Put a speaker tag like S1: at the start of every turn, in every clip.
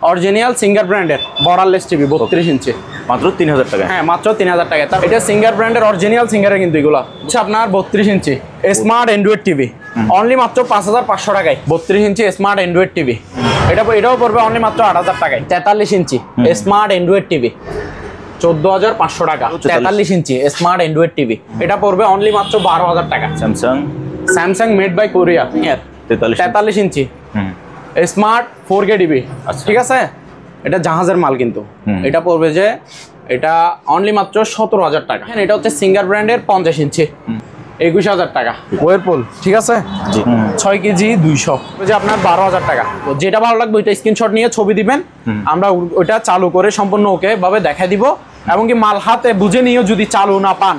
S1: Original singer ব্র্যান্ডের borderless TV 32 ইঞ্চি
S2: মাত্র 3000 টাকা।
S1: হ্যাঁ মাত্র 3000 টাকা। এটা সিঙ্গার ব্র্যান্ডের অরিজিনাল সিঙ্গারের কিন্তু এগুলো হচ্ছে আপনার 32 inch smart Android TV only মাত্র 5500 টাকায়। 32 ইঞ্চি স্মার্ট অ্যান্ড্রয়েড টিভি এটাও পড়বে অনলি মাত্র 8000 টাকায়। 43 ইঞ্চি স্মার্ট অ্যান্ড্রয়েড টিভি 14500 টাকা। 43 ইঞ্চি স্মার্ট অ্যান্ড্রয়েড টিভি এটা পড়বে অনলি মাত্র 12000 টাকা। Samsung made by Korea 43 inch smart 4K TV. ঠিক আছে, এটা জাহাজের মাল কিন্তু এটা পড়বে যে এটা অনলি মাত্র 17000 টাকা। এটা হচ্ছে সিঙ্গার ব্র্যান্ডের 50 ইঞ্চি 21000 টাকা। ওয়েরপুল ঠিক আছে 6 কেজি 200 যে আপনার 12000 টাকা। যেটা ভালো লাগবে ওইটা স্ক্রিনশট নিয়ে ছবি দিবেন, আমরা ওইটা চালু করে সম্পূর্ণ ওকে ভাবে দেখাই দিব। এমনকি মাল হাতে বুঝে নিয়েও যদি চালু না পান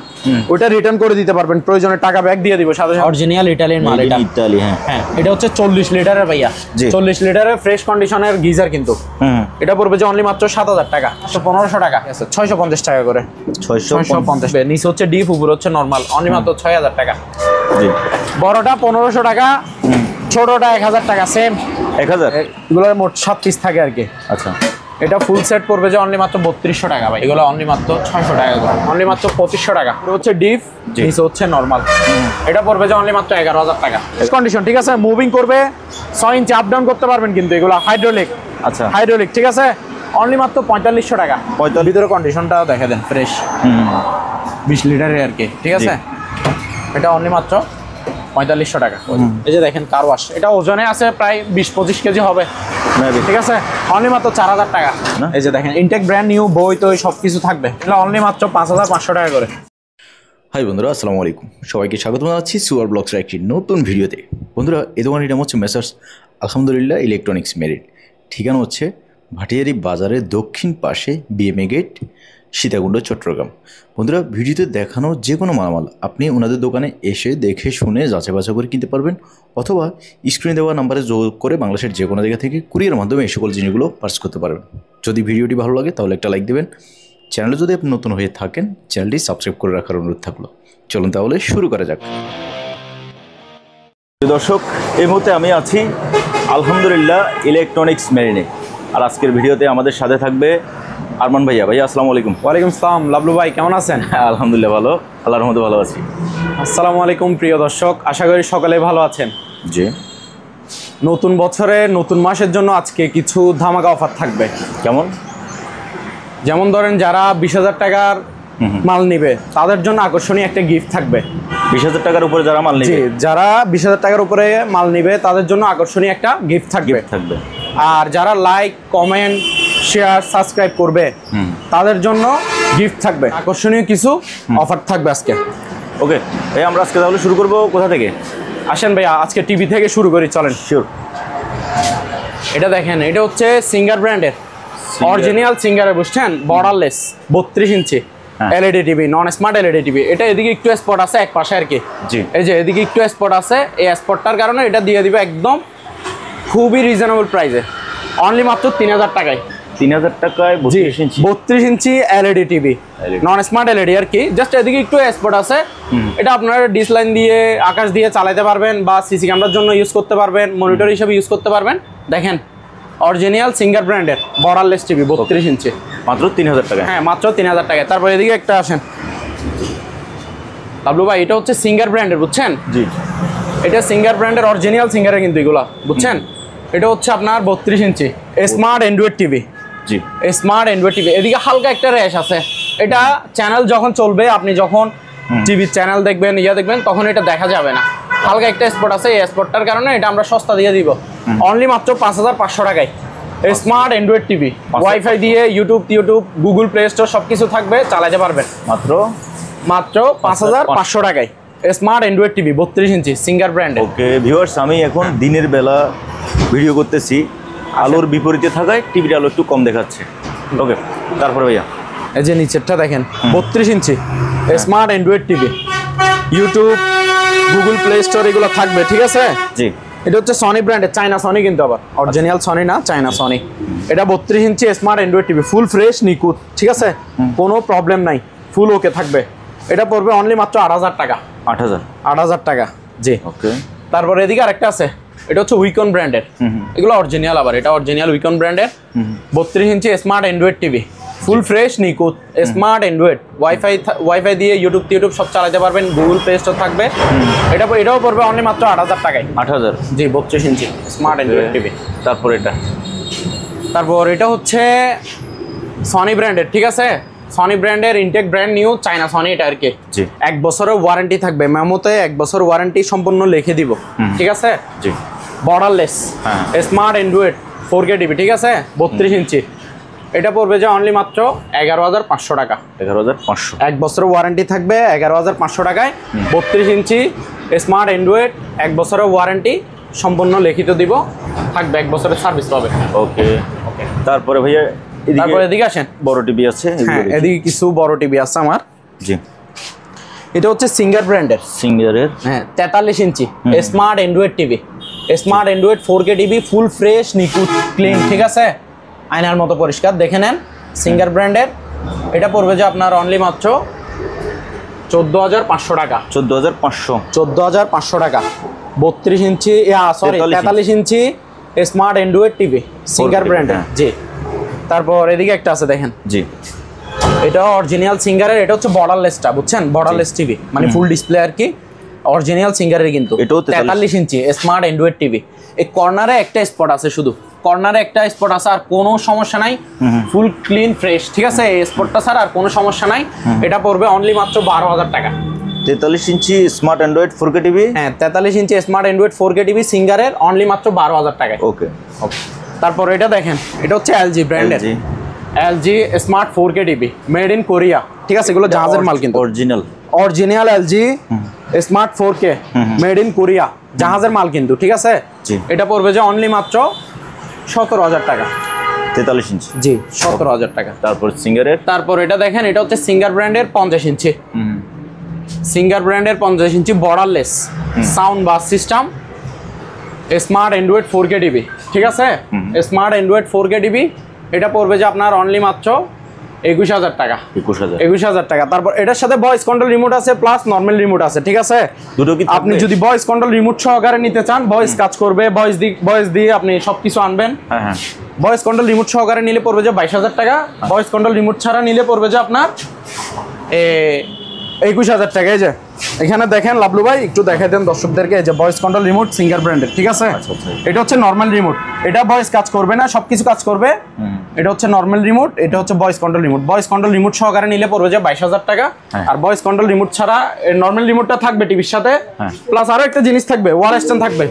S1: ওইটা রিটার্ন করে দিতে পারবেন, প্রয়োজনে টাকা ব্যাক দিয়ে দিব সাথে। অরিজিনাল ইটালিয়ান মাল এটা। ইতালি হ্যাঁ এটা হচ্ছে 40 লিটারের ভাইয়া, 40 লিটারের ফ্রেশ কন্ডিশনের গিজার কিন্তু এটা পড়বে যে অনলি মাত্র 7000 টাকা। 1500 টাকা আছে 650 টাকা করে। 650 নিচে হচ্ছে ডিপ, উপরে হচ্ছে নরমাল, অনলি মাত্র 6000 টাকা। বড়টা 1500 টাকা, ছোটটা 1000 টাকা। সেম 1000 এগুলোর মোট 7 পিস থাকে আর কি। আচ্ছা এটা ফুল সেট পড়বে যে অনলি মাত্র 3200 টাকা ভাই। এগুলো অনলি মাত্র 600 টাকা করে, অনলি মাত্র 2500 টাকা। এটা হচ্ছে ডিপ, নিচে হচ্ছে নরমাল, এটা পড়বে যে অনলি মাত্র 11000 টাকা। কন্ডিশন ঠিক আছে, মুভিং করবে 6 ইঞ্চি আপ ডাউন করতে পারবেন কিন্তু এগুলো হাইড্রোলিক। আচ্ছা হাইড্রোলিক ঠিক আছে, অনলি মাত্র 4500 টাকা। ভিতরে কন্ডিশনটাও দেখে দেন ফ্রেশ 20 লিটারের আর কি। ঠিক আছে এটা অনলি মাত্র 4500 টাকা। এই যে দেখেন কার ওয়াশ, এটা ওজনে আছে প্রায় 20-25 কেজি হবে। ঠিক আছে অনলি মাত্র 4000 টাকা। এই যে দেখেন ইনটেক ব্র্যান্ড নিউ, বই তো সবকিছু থাকবে, এটা অনলি মাত্র 5500 টাকা করে।
S2: হাই বন্ধুরা, আসসালামু আলাইকুম। সবাইকে স্বাগত জানাচ্ছি সুপার ব্লগসের একটি নতুন ভিডিওতে। বন্ধুরা এই দোকানটির নাম হচ্ছে মেসার্স আলহামদুলিল্লাহ ইলেকট্রনিক্স মেরিট। ঠিকানা হচ্ছে ভাটিয়ারি বাজারের দক্ষিণ পাশে বিএমএ গেট, সীতাকুণ্ড, চট্টগ্রাম। বন্ধুরা ভিডিওতে দেখানো যে কোনো মালামাল আপনি ওনাদের দোকানে এসে দেখে শুনে যাচাই বাছাই করে কিনতে পারবেন, অথবা স্ক্রিনে দেওয়া নাম্বারে যোগাযোগ করে বাংলাদেশের যে কোনো জায়গা থেকে কুরিয়ার মাধ্যমে এই সকল জিনিসগুলো পার্চেস করতে পারবেন। যদি ভিডিওটি ভালো লাগে তাহলে একটা লাইক দেবেন। চ্যানেলে যদি আপনি নতুন হয়ে থাকেন চ্যানেলটি সাবস্ক্রাইব করে রাখার অনুরোধ থাকলো। চলুন তাহলে শুরু করা যাক। দর্শক এই মুহূর্তে আমি আছি আলহামদুলিল্লাহ ইলেকট্রনিক্স মেরিনে, আর আজকের ভিডিওতে আমাদের সাথে থাকবে আরমান ভাইয়া। ভাইয়া আসসালামু আলাইকুম।
S1: ওয়ালাইকুম আসসালাম। লাবলু ভাই কেমন আছেন?
S2: আলহামদুলিল্লাহ ভালো, আল্লাহর রহমতে ভালো আছি।
S1: আসসালামু আলাইকুম প্রিয় দর্শক, আশা করি সকলে ভালো আছেন।
S2: জি,
S1: নতুন বছরে নতুন মাসের জন্য আজকে কিছু ধামাকা অফার থাকবে।
S2: কেমন?
S1: যেমন ধরেন যারা 20,000 টাকার মাল নিবে তাদের জন্য আকর্ষণীয় একটা গিফট থাকবে।
S2: 20,000 টাকার উপরে যারা মাল নিবে,
S1: যারা 20,000 টাকার উপরে মাল নিবে তাদের জন্য আকর্ষণীয় একটা গিফট থাকবে। আর যারা লাইক, কমেন্ট, শেয়ার, সাবস্ক্রাইব করবে তাদের জন্য গিফট থাকবে, আকর্ষণীয় কিছু অফার থাকবে আজকে।
S2: ওকে ভাই, আমরা আজকে তাহলে শুরু করব কোথা থেকে?
S1: আসেন ভাইয়া আজকে টিভি থেকে শুরু করি, চলেন।
S2: শিওর।
S1: এটা দেখেন, এটা হচ্ছে সিঙ্গার ব্র্যান্ডের অরিজিনাল সিঙ্গারে, বুঝছেন, borderless 32 inch LED TV, non smart LED TV. এটা এদিকে একটু স্পট আছে এক পাশে আর কি। জি, এই যে এদিকে একটু স্পট আছে, এই স্পটটার কারণে এটা দিয়ে দিবে একদম খুবই রিজনেবল প্রাইসে, অনলি মাত্র 3000 টাকায়।
S2: 3000 টাকায়
S1: 32 inch LED TV, non smart LED আর কি। জাস্ট এদিকে একটু স্পট আছে, এটা আপনার ডিশ লাইন দিয়ে, আকাশ দিয়ে চালাতে পারবেন, বা সিসি ক্যামেরার জন্য ইউজ করতে পারবেন, মনিটর হিসেবে ইউজ করতে পারবেন। দেখেন অরিজিনাল সিঙ্গার ব্র্যান্ডের বর্ডারলেস টিভি 32 ইঞ্চি
S2: মাত্র 3000 টাকা।
S1: হ্যাঁ মাত্র 3000 টাকায়। তারপর এদিকে একটা আসেন লাবলু ভাই, এটা হচ্ছে সিঙ্গার ব্র্যান্ডের, বুঝছেন। জি, এটা সিঙ্গার ব্র্যান্ডের অরিজিনাল সিঙ্গারের কিন্তু এগুলো, বুঝছেন। এটা হচ্ছে আপনার 32 ইঞ্চি স্মার্ট অ্যান্ড্রয়েড টিভি। জি, স্মার্ট অ্যান্ড্রয়েড টিভি। এদিকে হালকা একটা র্যাশ আছে, এটা চ্যানেল যখন চলবে, আপনি যখন টিভির চ্যানেল দেখবেন, দেখবেন, তখন এটা দেখা যাবে না। হালকা একটা স্পট আছে, এই স্পটটার কারণে এটা আমরা সস্তা দিয়ে দিব, অনলি মাত্র 5500 টাকায়। স্মার্ট অ্যান্ড্রয়েড টিভি, ওয়াইফাই দিয়ে ইউটিউব গুগল প্লে স্টোর সবকিছু থাকবে, চালাতে পারবেন মাত্র 5500 টাকায়। স্মার্ট অ্যান্ড্রয়েড টিভি 32 ইঞ্চি সিঙ্গার ব্র্যান্ড।
S2: ওকে ভিউয়ার্স, আমি এখন দিনের বেলা ভিডিও করতেছি, আলোর বিপরীতে থাকায় টিভির আলো একটু কম দেখাচ্ছে। ওকে তারপরে ভাইয়া
S1: এই যে নিচেরটা দেখেন 32 inch smart Android TV, YouTube, Google play store এগুলো থাকবে। ঠিক আছে। জি, এটা হচ্ছে সনি ব্র্যান্ডের, চায়না সনি কিন্তু, আবার অরিজিনাল সনি না, চায়না সনি। এটা 32 inch smart Android TV, full fresh নিখুঁত। ঠিক আছে, কোনো প্রবলেম নাই, ফুল ওকে থাকবে। এটা পড়বে অনলি মাত্র 8000 টাকা। 8000 টাকা। জি। ওকে তারপর এদিকে আরেকটা আছে এটা হচ্ছে উইকন ব্র্যান্ডের, এগুলো অরিজিনাল, আবার এটা অরিজিনাল উইকন ব্র্যান্ডের 32 inch smart Android TV, full fresh নিখুঁত স্মার্ট অ্যান্ড্রয়েড, ওয়াইফাই দিয়ে ইউটিউব সব চালাতে পারবেন, গুগল প্লে স্টোর থাকবে। এটাও পড়বে অনলি মাত্র 8000 টাকায়।
S2: 8000?
S1: জি, 32 ইঞ্চি স্মার্ট অ্যান্ড্রয়েড টিভি। তারপর এটা হচ্ছে সনি ব্র্যান্ডের, ঠিক আছে, সনি ব্র্যান্ডের intact brand new China Sony, এটা আর কি 1 বছরের ওয়ারেন্টি থাকবে, মেমোতে 1 বছর ওয়ারেন্টি সম্পূর্ণ লিখে দিব, ঠিক আছে।
S2: জি,
S1: borderless smart Android 4K TV, ঠিক আছে, 32 ইঞ্চি। এটা পড়বে যে অনলি মাত্র 11500 টাকা।
S2: 11500?
S1: 1 বছরের ওয়ারেন্টি থাকবে 11500 টাকায়, 32 ইঞ্চি স্মার্ট অ্যান্ড্রয়েড, 1 বছরের ওয়ারেন্টি সম্পূর্ণ লিখিত দিব, থাকবে 1 বছরের সার্ভিস পাবে।
S2: ওকে। তারপরে ভাইয়া
S1: এদিকে আসেন,
S2: বড় টিভি আছে।
S1: হ্যাঁ, এদিকে কিছু বড় টিভি আছে আমার।
S2: জি,
S1: এটা হচ্ছে সিঙ্গার ব্র্যান্ডের,
S2: সিঙ্গারের,
S1: হ্যাঁ, 43 inch smart Android TV, smart Android 4K TV, full fresh নিখুঁত ক্লিন, ঠিক আছে, আয়নার মতো পরিষ্কার, দেখে নেন, সিঙ্গার ব্র্যান্ডের। এটা পড়বে যে আপনার অনলি মাত্র 14500 টাকা।
S2: 14500
S1: টাকা। 32 ইঞ্চি, sorry 43 inch smart Android TV, singer ব্র্যান্ডের। জি, তারপর এদিকে একটা আছে দেখেন।
S2: জি,
S1: এটা অরিজিনাল সিঙ্গারের, এটা হচ্ছে বর্ডারলেসটা, বুঝছেন, বর্ডারলেস টিভি মানে ফুল ডিসপ্লে আর কি, অরিজিনাল সিঙ্গারের কিন্তু। 43 ইঞ্চি স্মার্ট অ্যান্ড্রয়েড টিভি। এই কর্নারে একটা স্পট আছে, শুধু কর্নারে একটা স্পট আছে, আর কোনো সমস্যা নাই, ফুল ক্লিন ফ্রেশ, ঠিক আছে, এই স্পটটা স্যার আর কোনো সমস্যা নাই। এটা পড়বে অনলি মাত্র 12000 টাকা।
S2: 43 inch smart Android 4K TV,
S1: হ্যাঁ, 43 inch smart Android 4K TV সিঙ্গারের, অনলি মাত্র 12000 টাকায়।
S2: ওকে।
S1: তারপর এটা দেখেন, এটা হচ্ছে এলজি ব্র্যান্ডের, LG smart 4K TV, made in Korea, ঠিক আছে, এগুলো জাহাজের মাল কিন্তু, original LG smart 4K made in Korea, জাহাজের মাল কিন্তু, ঠিক আছে। এটা পড়বে যে অনলি মাত্র 17000 টাকা।
S2: 43 ইঞ্চি?
S1: জি, 17000 টাকা। তারপর এটা দেখেন, এটা হচ্ছে সিঙ্গার ব্র্যান্ডের 50 ইঞ্চি, সিঙ্গার ব্র্যান্ডের 50 inch borderless sound bass system, smart Android 4K TV, ঠিক আছে, স্মার্ট অ্যান্ড্রয়েড 4K টিভি। এটা পড়বে যে আপনার অনলি মাত্র 21000 টাকা। 21000 টাকা। তারপর এটার সাথে ভয়েস কন্ট্রোল রিমোট আছে, প্লাস নর্মাল রিমোট আছে, ঠিক আছে। আপনি যদি ভয়েস কন্ট্রোল রিমোট সহকারে নিতে চান, ভয়েস কাজ করবে, ভয়েস দিয়ে আপনি সবকিছু আনবেন। ভয়েস কন্ট্রোল রিমোট সহকারে নিলে পড়বে যে 22000 টাকা। ভয়েস কন্ট্রোল রিমোট ছাড়া নিলে পড়বে যে আপনার 21000 টাকা। এই যে এখানে দেখেন লাবলু ভাই, একটু দেখাই দেন দর্শকদেরকে, এই যে ভয়েস কন্ট্রোল রিমোট সিঙ্গার ব্র্যান্ডের, ঠিক আছে। এটা হচ্ছে নর্মাল রিমোট, এটা ভয়েস কাজ করবে না, সবকিছু কাজ করবে। এটা হচ্ছে নর্মাল রিমোট, এটা হচ্ছে voice control remote. Voice control remote সহকারে নিলে পড়বে যে 22000 টাকা। আর ভয়েস কন্ট্রোল রিমোট ছাড়া নর্মাল রিমোটটা থাকবে টিভির সাথে, প্লাস আরো একটা জিনিস থাকবে, ওয়াল স্ট্যান্ড থাকবে।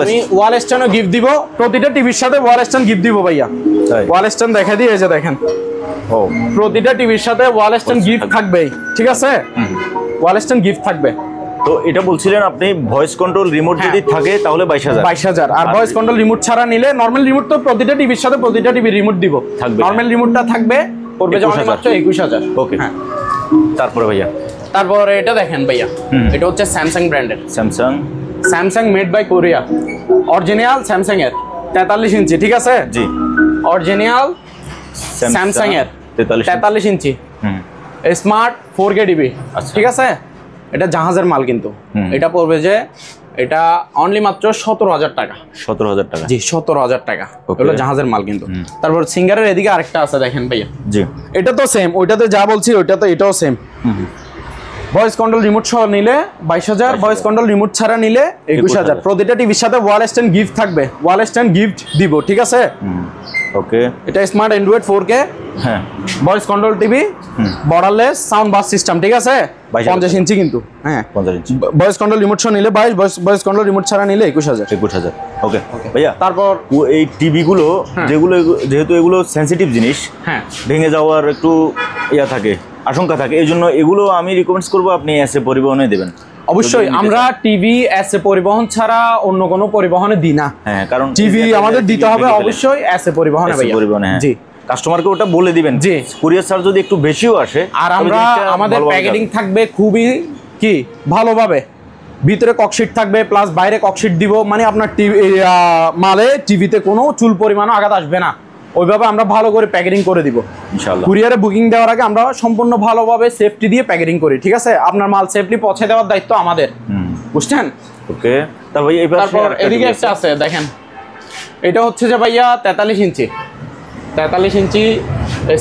S1: আমি ওয়াল স্ট্যান্ডও গিফট দিব, প্রতিটা টিভির সাথে ওয়াল স্ট্যান্ড গিফট দিব ভাইয়া। ওয়াল স্ট্যান্ড দেখা দিয়ে, এই যে দেখেন, প্রতিটা টিভির সাথে ওয়াল স্ট্যান্ড গিফট থাকবে, ঠিক আছে, ওয়াল স্ট্যান্ড গিফট থাকবে।
S2: তো এটা বলছিলেন আপনি ভয়েস কন্ট্রোল রিমোট যদি থাকে তাহলে 22000।
S1: আর ভয়েস কন্ট্রোল রিমোট ছাড়া নিলে, নরমাল রিমোট তো প্রতিটা টিভির সাথে প্রতিটা টিভি রিমোট দিব, নরমাল রিমোটটা থাকবে, পড়বে যে মাত্র 21000।
S2: ওকে। তারপরে ভাইয়া,
S1: তারপরে এটা দেখেন ভাইয়া, এটা হচ্ছে স্যামসাং ব্র্যান্ডের, Samsung made by Korea, original Samsung এর 43 ইঞ্চি, ঠিক আছে। জি, অরিজিনাল স্যামসাং এর 43 ইঞ্চি স্মার্ট 4K টিভি, ঠিক আছে। এটা জাহাজের মাল কিন্তু, এটা পড়বে যে এটা অনলি মাত্র 17000 টাকা।
S2: 17000 টাকা?
S1: জি, 17000 টাকা, এগুলো জাহাজের মাল কিন্তু। তারপর সিঙ্গারের এদিকে আরেকটা আছে দেখেন ভাইয়া। জি, এটা তো সেম, ওইটাতে যা বলছি ওইটা তো, এটাও সেম। ভয়েস কন্ট্রোল রিমোট সহ নিলে 22000, ভয়েস কন্ট্রোল রিমোট ছাড়া নিলে 21000। প্রতিটা টিভির সাথে ওয়াল স্ট্যান্ড গিফট থাকবে, ওয়াল স্ট্যান্ড গিফট দিব, ঠিক আছে।
S2: ওকে।
S1: এটা স্মার্ট অ্যান্ড্রয়েড 4K, হ্যাঁ, voice control TV, borderless sound bass system, ঠিক আছে। 50 ইঞ্চি কিন্তু, হ্যাঁ, 50 ইঞ্চি। ভয়েস কন্ট্রোল রিমোট সহ নিলে 22, ভয়েস কন্ট্রোল রিমোট ছাড়া নিলে 21000।
S2: ওকে ভাইয়া, তারপর এই টিভিগুলো যেগুলো, যেহেতু এগুলো সেনসিটিভ জিনিস, হ্যাঁ, ভেঙে যাওয়ার একটু ইয়া থাকে, আশঙ্কা থাকে, এই জন্য এগুলো আমি রিকমেন্ড করবো আপনি এসএ পরিবহনে দেবেন।
S1: অবশ্যই আমরা টিভি এসএ পরিবহন ছাড়া অন্য কোনো পরিবহনে দিই না, হ্যাঁ, কারণ টিভি আমাদের দিতে হবে অবশ্যই এসএ পরিবহনে ভাইয়া। জি,
S2: কাস্টমারকে ওটা বলে দিবেন, জি, কুরিয়ার চার্জ যদি একটু বেশিও আসে।
S1: আর আমরা আমাদের প্যাকেজিং থাকবে খুবই কি ভালোভাবে, ভিতরে ককশিট থাকবে, প্লাস বাইরে ককশিট দিব, মানে আপনার টিভি মালে টিভিতে কোনো চুল পরিমাণও আঘাত আসবে না, ওইভাবে আমরা ভালো করে প্যাকেজিং করে দিব ইনশাআল্লাহ। কুরিয়ারে বুকিং দেওয়ার আগে আমরা সম্পূর্ণ ভালোভাবে সেফটি দিয়ে প্যাকেজিং করি, ঠিক আছে। আপনার মাল সেফলি পৌঁছে দেওয়ার দায়িত্ব আমাদের, বুঝছেন।
S2: ওকে, তারপর এই পাশে
S1: তারপর
S2: আরেকটা
S1: এদিকে
S2: TV
S1: একটা আছে দেখেন, এটা হচ্ছে যে ভাইয়া 43 inch 43 inch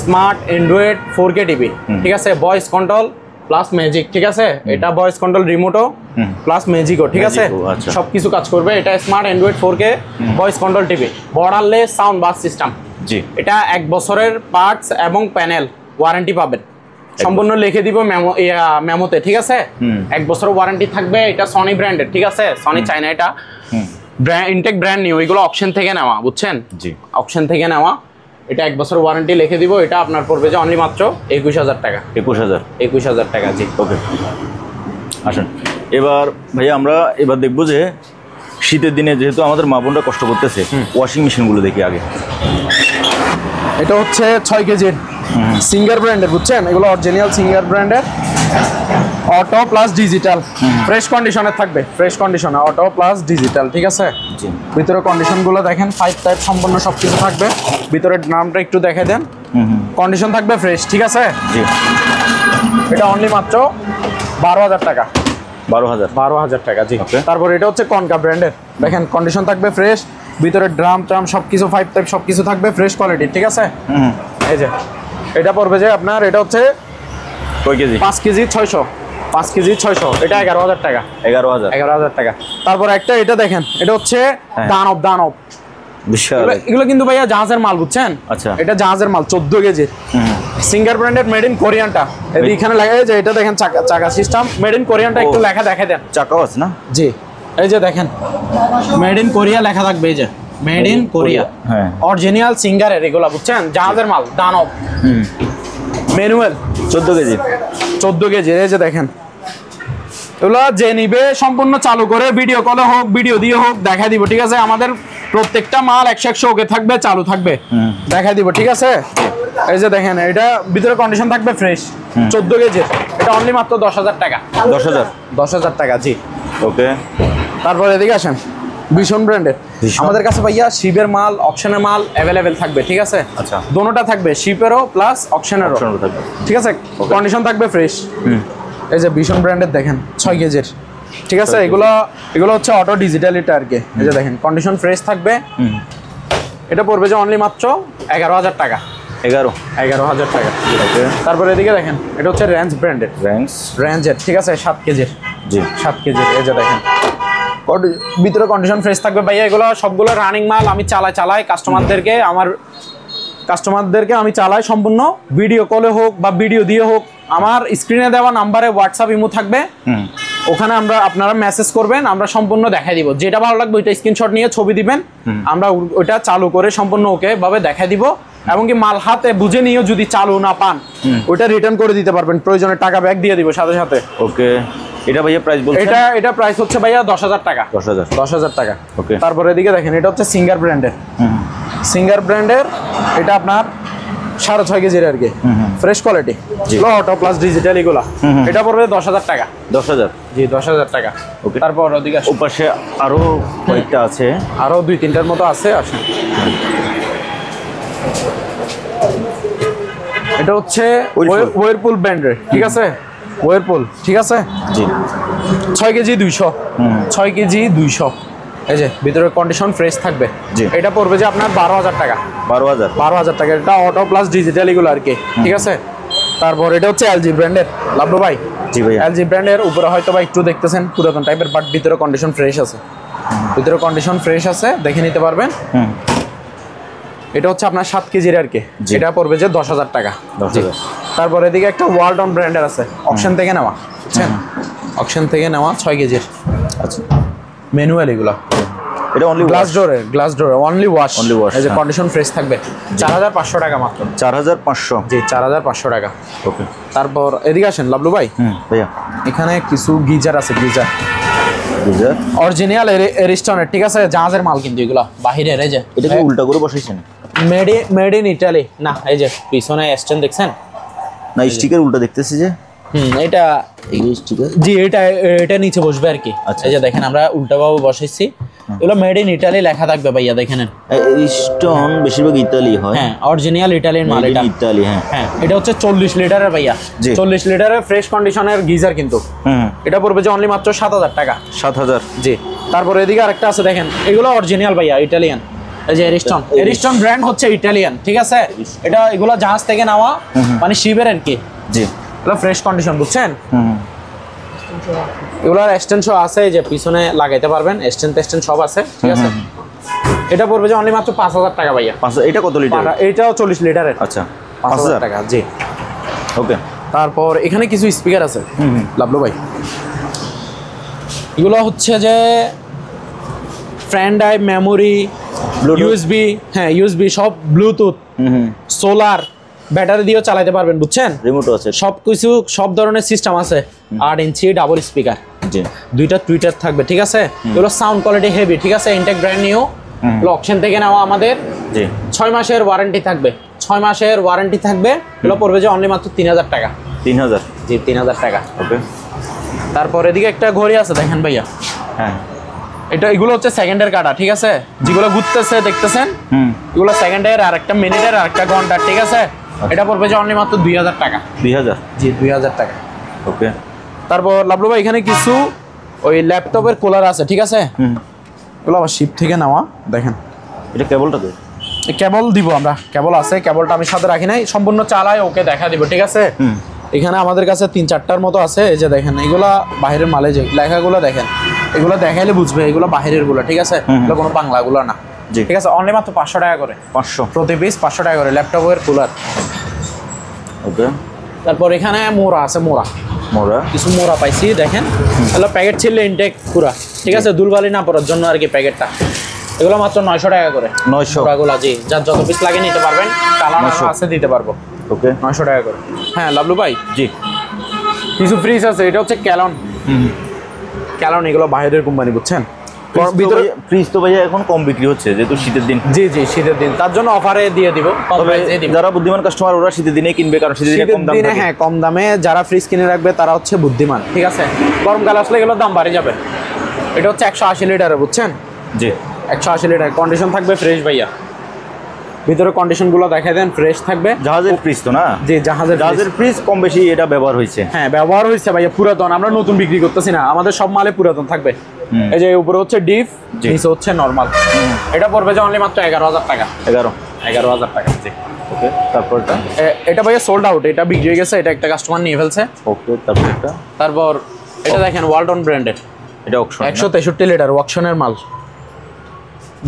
S1: smart Android 4K TV, ঠিক আছে, ভয়েস কন্ট্রোল প্লাস ম্যাজিক, ঠিক আছে, এটা ভয়েস কন্ট্রোল রিমোটও প্লাস ম্যাজিকও, ঠিক আছে,
S2: আচ্ছা।
S1: সব কিছু কাজ করবে। এটা smart Android 4K voice control TV, borderless sound bass system.
S2: জি,
S1: এটা 1 বছরের পার্টস এবং প্যানেল ওয়ারেন্টি পাবেন, সম্পূর্ণ লিখে দিব মেমোতে, ঠিক আছে। 1 বছর ওয়ারেন্টি থাকবে। এটা সনি ব্র্যান্ডের, ঠিক আছে, সনি চায়না, এটা ইনটেক ব্র্যান্ড নিউ, এগুলো অপশন থেকে নেওয়া, বুঝছেন,
S2: জি,
S1: অপশন থেকে নেওয়া। এটা 1 বছর ওয়ারেন্টি লিখে দিব। এটা আপনার পড়বে যে অনলি মাত্র 21,000 টাকা। 21,000 টাকা, জি।
S2: ওকে, আসুন এবার ভাইয়া আমরা এবার দেখবো যে শীতের দিনে যেহেতু আমাদের মা বোনরা কষ্ট করতেছে, ওয়াশিং মেশিনগুলো দেখি আগে।
S1: এটা হচ্ছে 6 কেজির সিঙ্গার ব্র্যান্ডের, বুঝছেন, এগুলো অরিজিনাল সিঙ্গার ব্র্যান্ডের, অটো প্লাস ডিজিটাল, ফ্রেশ কন্ডিশনে থাকবে, ফ্রেশ কন্ডিশনে অটো প্লাস ডিজিটাল, ঠিক আছে।
S2: জি,
S1: ভিতরে কন্ডিশনগুলো দেখেন, 5 টাইপ সম্পূর্ণ সব কিছু থাকবে। ভিতরে নামটা একটু দেখে দেন, কন্ডিশন থাকবে ফ্রেশ, ঠিক আছে।
S2: জি,
S1: এটা অনলি মাত্র 12,000 টাকা। 12,000 টাকা, জি। তারপর এটা হচ্ছে কনকা ব্র্যান্ডের, দেখেন কন্ডিশন থাকবে ফ্রেশ, ভিতরে ড্রাম ট্রাম সব কিছু 5 টাইপ সব কিছু থাকবে ফ্রেশ কোয়ালিটি, ঠিক আছে। এই যে এটা পড়বে যে আপনার, এটা হচ্ছে
S2: কয় কেজি?
S1: 5 কেজি 600, 5 কেজি 600, এটা 11,000 টাকা। 11,000 টাকা। তারপর একটা এটা দেখেন, এটা হচ্ছে দানব,
S2: বিশাল।
S1: এগুলো কিন্তু ভাইয়া জাহাজের মাল, বুঝছেন।
S2: আচ্ছা,
S1: এটা জাহাজের মাল 14 কেজির সিঙ্গার ব্র্যান্ডেড, মেড ইন কোরিয়ানটা এখানে লেখা আছে। এটা দেখেন চাকা সিস্টেম, মেড ইন কোরিয়ানটা একটু লেখা দেখে দেন।
S2: চাকাও আছে না?
S1: জি, এই যে দেখেন মেড ইন কোরিয়া লেখা থাকবে, এই যে মেড ইন কোরিয়া,
S2: হ্যাঁ,
S1: অরিজিনাল সিঙ্গারের এগুলো, বুঝছেন, জাহাজের মাল, দানব ম্যানুয়াল 14 কেজির। এই যে দেখেন, এগুলো যে নিবে সম্পূর্ণ চালু করে ভিডিও কলে হোক, ভিডিও দিয়ে হোক দেখা দিব, ঠিক আছে। আমাদের প্রত্যেকটা মাল 100 ওকে থাকবে, চালু থাকবে, দেখা দিব, ঠিক আছে। এই যে দেখেন, এটা ভিতরে কন্ডিশন থাকবে ফ্রেশ, 14 কেজির, এটা অনলি মাত্র 10,000 টাকা। 10,000 টাকা, জি।
S2: ওকে,
S1: তারপর এদিকে আসেন, ভীষণ ব্র্যান্ডের আমাদের কাছে ভাইয়া শিপের মাল, অপশনের মাল অ্যাভেলেবেল থাকবে, ঠিক আছে।
S2: আচ্ছা,
S1: দোনোটা থাকবে, শিপেরও প্লাস অপশনেরও
S2: থাকবে,
S1: ঠিক আছে। কন্ডিশন থাকবে ফ্রেশ। এই যে ভীষণ ব্র্যান্ডের দেখেন 6 কেজির, ঠিক আছে। এগুলো হচ্ছে অটো ডিজিটাল, এটা আর কি। এই যে দেখেন কন্ডিশন ফ্রেশ থাকবে। এটা পড়বে যে অনলি মাত্র 11,000 টাকা। 11,000 টাকা। তারপর এদিকে দেখেন, এটা হচ্ছে রেঞ্জ ব্র্যান্ডের, রেঞ্জের, ঠিক আছে, 7 কেজির, জি 7 কেজির। এই যে দেখেন ভিতরে কন্ডিশন ফ্রেশ থাকবে ভাইয়া। এগুলো সবগুলো রানিং মাল, আমি চালাই কাস্টমারদেরকে আমি চালাই সম্পূর্ণ, ভিডিও কলে হোক বা ভিডিও দিয়ে হোক। আমার স্ক্রিনে দেওয়া নাম্বারে হোয়াটসঅ্যাপ ইমো থাকবে, ওখানে আপনারা মেসেজ করবেন, আমরা সম্পূর্ণ দেখাই দিব। যেটা ভালো লাগবে ওইটা স্ক্রিনশট নিয়ে ছবি দিবেন, আমরা ওইটা চালু করে সম্পূর্ণ ওকে ভাবে দেখাই দিব। এমনকি মাল হাতে বুঝে নিয়েও যদি চালু না পান, ওইটা রিটার্ন করে দিতে পারবেন, প্রয়োজনে টাকা ব্যাক দিয়ে দিব সাথে সাথে।
S2: ওকে, এটা ভাইয়া প্রাইস বলছেন?
S1: এটা প্রাইস হচ্ছে ভাইয়া 10,000 টাকা। 10,000 টাকা। ওকে, তারপরে এদিকে দেখেন, এটা হচ্ছে সিঙ্গার ব্র্যান্ডের, এটা আপনার 6.5 কেজির আর কি, fresh quality, auto plus digital এগুলা। এটা পড়বে 10,000 টাকা। 10,000, জি 10,000 টাকা। ওকে, তারপর ওদিকে
S2: ওপাশে আরো কয়েকটা আছে,
S1: আরো 2-3টার মতো আছে, আসেন। এটা হচ্ছে ওয়ারপুল ব্র্যান্ডের, ঠিক আছে, ওয়ারপুল, ঠিক আছে, জি। 6 কেজি 200, 6 কেজি 200। এই যে ভিতরে কন্ডিশন ফ্রেশ থাকবে, জি। এটা পড়বে যে আপনার 12,000 টাকা। 12,000 টাকা। এটা অটো প্লাস ডিজিটাল এগুলো আর কি, ঠিক আছে। তারপর এটা হচ্ছে এলজি ব্র্যান্ডের, লাভলু ভাই, জি ভাই। এলজি ব্র্যান্ডের উপরে হয়তো বা একটু দেখতেছেন পুরাতন টাইপের, বাট ভিতরে কন্ডিশন ফ্রেশ আছে, দেখে নিতে পারবেন। এটা হচ্ছে আপনার 7 কেজির আর কি, এটা পড়বে যে 10,000 টাকা। তারপর এদিকে একটা ওয়ালটন ব্র্যান্ডের আছে, অকশন থেকে নেওয়া, বুঝছেন, অকশন থেকে নেওয়া 6 কেজির, আচ্ছা, ম্যানুয়াল এগুলো। এটা অনলি গ্লাস ডোরে অনলি ওয়াশ। এই যে কন্ডিশন ফ্রেশ থাকবে, 4,500 টাকা মাত্র। 4,500, জি 4,500 টাকা। ওকে, তারপর এদিকে আসেন লাভলু ভাই, ভাইয়া এখানে কিছু গিজার আছে, গিজার অরিজিনাল এরিস্টনের, ঠিক আছে, জাহাজের মাল কিন্তু এগুলো বাহিরের। এই যে
S2: এটা কি উল্টা করে বসাইছেন?
S1: মেড ইন ইটালি না, এই যে পিছনে স্ট্যান্ড দেখছেন
S2: না, স্টিকার উল্টা দেখতেছি যে।
S1: এটা
S2: এই স্টিকার
S1: জি, এটা নিচে বসবে আর কি।
S2: আচ্ছা,
S1: এই যে দেখেন আমরা উল্টাভাবে বসাইছি, এগুলো মেড ইন ইটালি লেখা থাকবে ভাইয়া, দেখেন।
S2: স্টোন বেশিরভাগ ইতালি হয়।
S1: হ্যাঁ, অরিজিনাল ইটালিয়ান মাল এটা।
S2: ইতালি, হ্যাঁ।
S1: হ্যাঁ, এটা হচ্ছে 40 লিটারের ভাইয়া, 40 লিটারের ফ্রেশ কন্ডিশনের গিজার কিন্তু। এটা পড়বে যে অনলি মাত্র 7000 টাকা।
S2: 7000।
S1: জি। তারপর এদিকে আরেকটা আছে দেখেন, এগুলো অরিজিনাল ভাইয়া, ইটালিয়ান। এই যে এরিস্টন ব্র্যান্ড হচ্ছে ইটালিয়ান, ঠিক আছে। এটা এগুলো জাহাজ থেকে নেওয়া, মানে শিপের আর কি।
S2: জি।
S1: এগুলো ফ্রেশ কন্ডিশন, বুঝছেন। এগুলোর এক্সটেনশন আছে, যে পিছনে লাগাইতে পারবেন, এক্সটেন্ড সব আছে, ঠিক আছে। এটা পড়বে যে অনলি মাত্র 5000 টাকা ভাইয়া।
S2: এটা কত লিটার?
S1: এটাও 40 লিটারের।
S2: আচ্ছা,
S1: 5000 টাকা। জি।
S2: ওকে।
S1: তারপর এখানে কিছু স্পিকার আছে লাভলু ভাই, এগুলো হচ্ছে যে ফ্যান ড্রাইভ, মেমোরি, ইউএসবি, হ্যাঁ ইউএসবি সব, ব্লুটুথ, সোলার, ব্যাটারি দিয়েও চালাতে পারবেন, বুঝছেন।
S2: রিমোটও আছে,
S1: সব কিছু, সব ধরনের সিস্টেম আছে। 8 ইঞ্চি ডাবল স্পিকার, দুইটা টুইটার থাকবে, ঠিক আছে। এগুলো সাউন্ড কোয়ালিটি হেভি, ঠিক আছে। ইনটেক ব্র্যান্ড নিউ, অকশন থেকে নেওয়া আমাদের। 6 মাসের ওয়ারেন্টি থাকবে, 6 মাসের ওয়ারেন্টি থাকবে। এগুলো পড়বে যে অনলি মাত্র 3000 টাকা।
S2: 3000?
S1: জি, 3000 টাকা।
S2: ওকে।
S1: তারপর এদিকে একটা ঘড়ি আছে দেখেন ভাইয়া,
S2: হ্যাঁ,
S1: এগুলো হচ্ছে সেকেন্ডের কাটা, ঠিক আছে। যেগুলো ঘুরতেছে দেখতেছেন, এগুলো সেকেন্ডের, আর একটা মিনিটের, আর একটা ঘন্টার, ঠিক আছে। এটা পড়বে যে অনলি মাত্র 2000 টাকা।
S2: 2000?
S1: জি, 2000 টাকা।
S2: ওকে।
S1: তারপর লাভলু ভাই এখানে কিছু ওই ল্যাপটপের কুলার আছে, ঠিক আছে। এগুলো আবার শিপ থেকে নেওয়া, দেখেন।
S2: এটা কেবলটা তো?
S1: কেবল দিব আমরা, কেবল আছে, কেবলটা আমি সাথে রাখি নাই, সম্পূর্ণ চালাই ওকে দেখা দিব, ঠিক আছে। এখানে আমাদের কাছে 3-4টার মতো আছে। এই যে দেখেন, এগুলা বাইরের মালে, যে লেখাগুলো দেখেন, এগুলো দেখাইলে বুঝবে এগুলো বাইরের গুলো, ঠিক আছে। এগুলো কোনো বাংলাগুলো না, ঠিক আছে। অনলি মাত্র 500 টাকা করে,
S2: 500
S1: প্রতি পিস 500 টাকা করে ল্যাপটপের কুলার।
S2: ওকে।
S1: তারপর এখানে মোড়া আছে, মোড়া কিছু মোড়া পাইছি, দেখেন। এগুলো প্যাকেট ছিল ইনটেক পুরা, ঠিক আছে, দুলবালি না পড়ার জন্য আর কি প্যাকেটটা। এগুলো মাত্র 900 টাকা করে।
S2: 900
S1: মোড়াগুলা, জি, যার যত পিস লাগে নিতে পারবেন, কালার আছে দিতে পারবো।
S2: ওকে,
S1: 900 টাকা করে। হ্যাঁ লাভলু ভাই,
S2: জি,
S1: কিছু ফ্রিজ আছে। এটা হচ্ছে ক্যালন, এগুলো বাইরের কোম্পানি, বুঝছেন।
S2: ফ্রিজ তো ভাইয়া এখন কম বিক্রি হচ্ছে, যেহেতু শীতের দিন।
S1: জি, শীতের দিন, তার জন্য অফারে দিয়ে দিব।
S2: যারা বুদ্ধিমান কাস্টমার, ওরা শীতের দিনে কিনবে, কারণ শীতের দিনে
S1: হ্যাঁ কম দামে যারা ফ্রিজ কিনে রাখবে তারা হচ্ছে বুদ্ধিমান, ঠিক আছে। গরমকাল আসলে এগুলোর দাম বাড়ে যাবে। এটা হচ্ছে 180 লিটারের, বুঝছেন।
S2: জি,
S1: 180 লিটার, কন্ডিশন থাকবে ফ্রেশ ভাইয়া। ভিতরে কন্ডিশনগুলো দেখাই দেন, ফ্রেশ থাকবে।
S2: জাহাজের ফ্রিজ তো না?
S1: জি, জাহাজের
S2: ফ্রিজ কম বেশি এটা ব্যবহার হয়েছে।
S1: হ্যাঁ, ব্যবহার হয়েছে ভাইয়া, পুরাতন। আমরা নতুন বিক্রি করতেছি না, আমাদের সব মালে পুরাতন থাকবে। এই যে উপরে হচ্ছে ডিপ, নিচে হচ্ছে নরমাল। এটা পড়বে যে অনলি মাত্র 11000 টাকা। 11000 টাকা। জি।
S2: ওকে। তারপরটা,
S1: এটা ভাইয়া সোল্ড আউট, এটা বিক্রি হয়ে গেছে, এটা একটা কাস্টমার নিয়ে ফেলছে।
S2: ওকে।
S1: তারপর এটা দেখেন, ওয়ালটন ব্র্যান্ডের,
S2: এটা অকশন,
S1: 163 লিটার অকশনের মাল।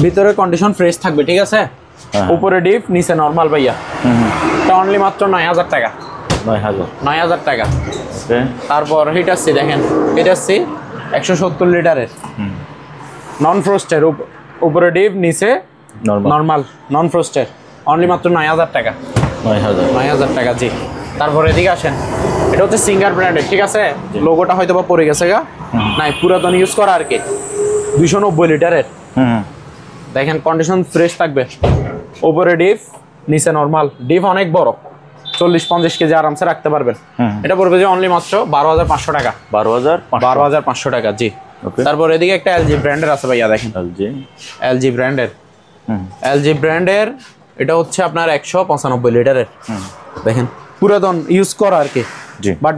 S1: ভিতরে কন্ডিশন ফ্রেশ থাকবে, ঠিক আছে। উপরে ডিপ, নিচে নরমাল ভাইয়া। এটা অনলি মাত্র 9000 টাকা। 9000 টাকা।
S2: ওকে।
S1: তারপর হিটারসি দেখেন, হিটারসি 170 লিটারের, নন ফ্রোস্টের, উপরে ডিপ, নিচে নরমাল, নন ফ্রোস্টের, অনলি মাত্র 9000 টাকা। 9000 টাকা। জি। তারপর এদিকে আসেন, এটা হচ্ছে সিঙ্গার ব্র্যান্ডের, ঠিক আছে। লোগোটা হয়তো বা পড়ে গেছে গা, নাই, পুরাতন ইউজ করা আর কি। 290 লিটারের, দেখেন কন্ডিশন ফ্রেশ থাকবে। উপরে ডিপ, নিচে নরমাল। ডিপ অনেক বড়, 40-50 কেজি আরামসে রাখতে পারবেন। এটা পড়বে যে অনলি মাত্র 12500 টাকা। 12500 টাকা। জি। তারপর এদিকে একটা এলজি ব্র্যান্ডের আছে ভাইয়া, দেখেন। এলজি ব্র্যান্ডের, এটা হচ্ছে আপনার 195 লিটারের, দেখেন, পুরাতন ইউজ করা আর কি। বাট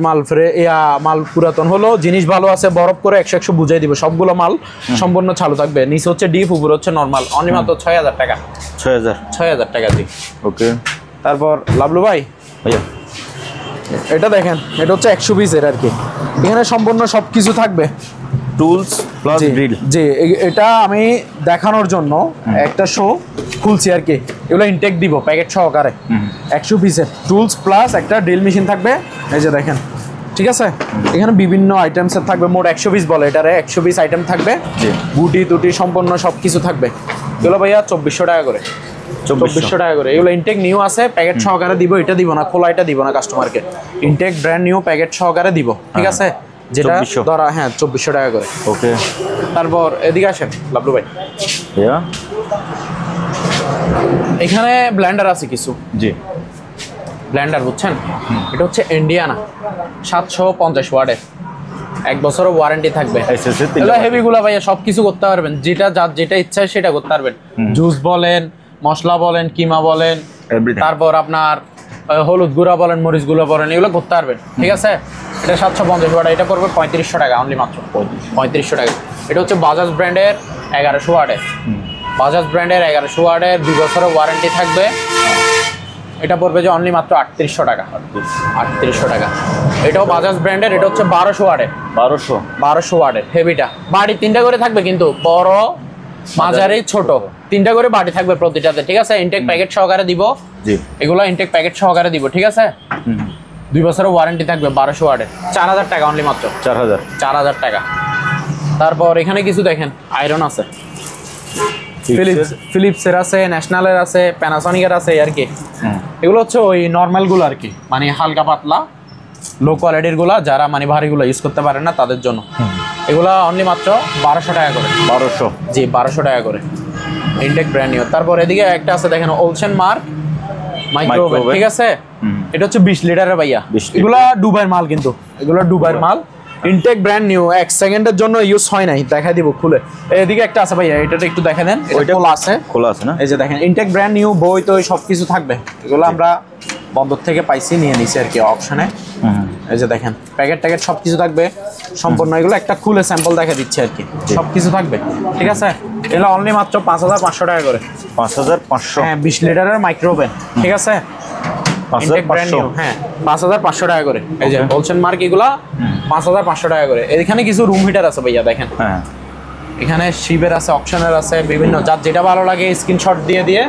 S1: মাল পুরাতন হলো, জিনিস ভালো আছে, বরফ করে 100 বুঝাই দিব। সবগুলো মাল সম্পূর্ণ চালু থাকবে। নিচে হচ্ছে ডিপ, উপরে হচ্ছে নরমাল, অনলি মাত্র 6000 টাকা। 6000 টাকা। জি।
S2: ওকে।
S1: তারপর লাভলু ভাই
S2: ভাইয়া,
S1: এটা দেখেন, এটা হচ্ছে 100 পিসের আর কি। এখানে সম্পূর্ণ সবকিছু থাকবে,
S2: টুলস প্লাস ড্রিল।
S1: জি, এটা আমি দেখানোর জন্য একটা শো খুলছি আর কি। এগুলো ইনটেক দিব প্যাকেট সহকারে, 100 পিসের টুলস প্লাস একটা ড্রিল মেশিন থাকবে। এই যে দেখেন, ঠিক আছে। এখানে বিভিন্ন আইটেমসের থাকবে, মোট 100 পিস বলে এটারে, 100 পিস আইটেম থাকবে। বুটি টুটি সম্পূর্ণ সবকিছু থাকবে। এগুলো ভাইয়া 2400 টাকা করে। 2400 টাকা করে। এগুলো ইনটেক নিউ আছে, প্যাকেট সহকারে দিব। এটা দিব না, খোলা এটা দিব না কাস্টমারকে। ইনটেক ব্র্যান্ড নিউ প্যাকেট সহকারে দিব, ঠিক আছে। যেটা ধরা, হ্যাঁ 2400 টাকা করে।
S2: ওকে।
S1: তারপর এদিকে আসেন লাভলু ভাই, এখানে ব্লেন্ডার আছে কিছু।
S2: জি।
S1: ব্লেন্ডার, বুঝছেন? এটা হচ্ছে ইন্ডিয়ানা 750 ওয়াটের, 1 বছরের ওয়ারেন্টি থাকবে। হেভি গুলা ভাইয়া সব কিছু করতে পারবেন, যার যেটা ইচ্ছা সেটা করতে পারবেন। জুস বলেন, মশলা বলেন, কিমা বলেন, তারপর আপনার হলুদ গুঁড়া বলেন, মরিচ গুঁড়া বলেন, এগুলো করতে পারবেন। ঠিক আছে, এটা 750 ওয়াট, এটা পড়বে 3500 টাকা অনলি, মাত্র 3500 টাকা। এটা হচ্ছে বাজাজ ব্র্যান্ডের 1100 ওয়াটের, বাজাজ ব্র্যান্ডের 1100 ওয়াটের 2 বছরের ওয়ারেন্টি থাকবে। এটা পড়বে যে অনলি মাত্র 3800 টাকা, 3800 টাকা। এটাও বাজাজ ব্র্যান্ডের, এটা হচ্ছে 1200 ওয়াটের, 1200 ওয়াটের হেভিটা। বাড়ি 3টা করে থাকবে, কিন্তু বড় মাঝারি ছোট 3টা করে বাড়ি থাকবে প্রতিটাতে। ঠিক আছে, ইনটেক প্যাকেট সহকারে দিব, এগুলো ইনটেক প্যাকেট সহকারে দিব। ঠিক আছে, 2 বছরের ওয়ারেন্টি থাকবে, 1200 ওয়াটের, 4000 টাকা অনলি, মাত্র 4000 টাকা। তারপর এখানে কিছু দেখেন আয়রন আছে, ফিলিপসের আছে, ন্যাশনালের আছে, প্যানাসনিকের আছে আর কি। এগুলো হচ্ছে ওই নর্মাল গুলো আর কি, মানে হালকা পাতলা লো কোয়ালিটির গুলা, যারা মানে ভারী গুলো ইউজ করতে পারেন না তাদের জন্য। এগুলা অনলি মাত্র 1200 টাকা করে, 1200, জি 1200 টাকা করে, ইনটেক ব্র্যান্ড নিউ। তারপর এদিকে একটা আছে দেখেন ওলসেন মার্ক মাইক্রোওভেন। ঠিক আছে, এটা হচ্ছে 20 লিটারের ভাইয়া। এগুলা দুবাইয়ের মাল, কিন্তু এগুলো দুবাইয়ের মাল, ইনটেক ব্র্যান্ড নিউ, 1 সেকেন্ডের জন্য ইউজ হয় নাই, দেখাই দিব খুলে। এদিকে একটা আছে ভাইয়া, এটা একটু দেখে দেন, এটা খোলা আছে না? এই যে দেখেন ইনটেক ব্র্যান্ড নিউ, বই তো সব কিছু থাকবে। এগুলো আমরা বন্দর থেকে পাইছি, নিয়ে নিছি আর কি অপশনে। এই যে দেখেন প্যাকেট ট্যাকেট সব কিছু থাকবে সম্পূর্ণ। এগুলো একটা খুলে স্যাম্পল দেখা দিচ্ছে আর কি, সব কিছু থাকবে। ঠিক আছে, এগুলো অনলি মাত্র 5500 টাকা করে, 5500। হ্যাঁ, 20 লিটারের মাইক্রোওভেন। ঠিক আছে, ইনটেক ব্র্যান্ড নিউ, হ্যাঁ 5500 টাকা করে। এই যে ওলসেন মার্ক, এগুলা 5500 টাকা করে। এখানে কিছু রুম হিটার আছে ভাইয়া, দেখেন এখানে শিবের আছে, অপশনের আছে, বিভিন্ন, যার যেটা ভালো লাগে স্ক্রিনশট দিয়ে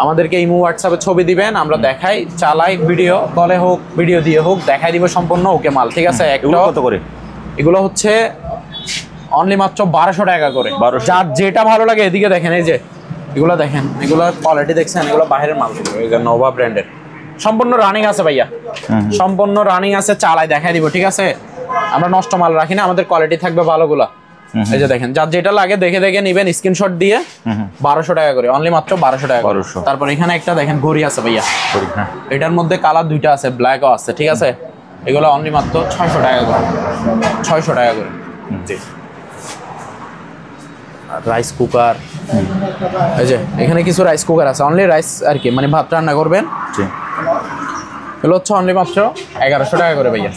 S1: আমাদেরকে ইমো হোয়াটসঅ্যাপে ছবি দিবেন, আমরা দেখাই, চালাই, ভিডিও কলে হোক, ভিডিও দিয়ে হোক, দেখাই দিব সম্পূর্ণ ওকে মাল। ঠিক আছে, একটা কত করে? এগুলো হচ্ছে অনলি মাত্র 1200 টাকা করে, যার যেটা ভালো লাগে। এদিকে দেখেন, এই যে এগুলো দেখেন, এগুলো কোয়ালিটি দেখছেন, এগুলো বাইরের মাল, এই যে নোভা ব্র্যান্ডের, সম্পূর্ণ রানিং আছে ভাইয়া, সম্পূর্ণ রানিং আছে, চালাই দেখাই দিব। ঠিক আছে, আমরা নষ্ট মাল রাখি না, আমাদের কোয়ালিটি থাকবে ভালোগুলা। এই যে দেখেন, যার যেটা লাগে দেখে নিবেন, স্ক্রিনশট দিয়ে 1200 টাকা করে, অনলি মাত্র 1200 টাকা। তারপর এখানে একটা দেখেন ঘড়ি আছে ভাইয়া, এটার মধ্যে কালার 2টা আছে, ব্ল্যাকও আছে। ঠিক আছে, এগুলো অনলি মাত্র 600 টাকা করে, 600 টাকা করে। রাইস কুকার, এই যে এখানে কিছু রাইস কুকার আছে, অনলি রাইস আর কি, মানে ভাত রান্না করবেন। এগুলো হচ্ছে অনলি মাত্র 1100 টাকা করে ভাইয়া,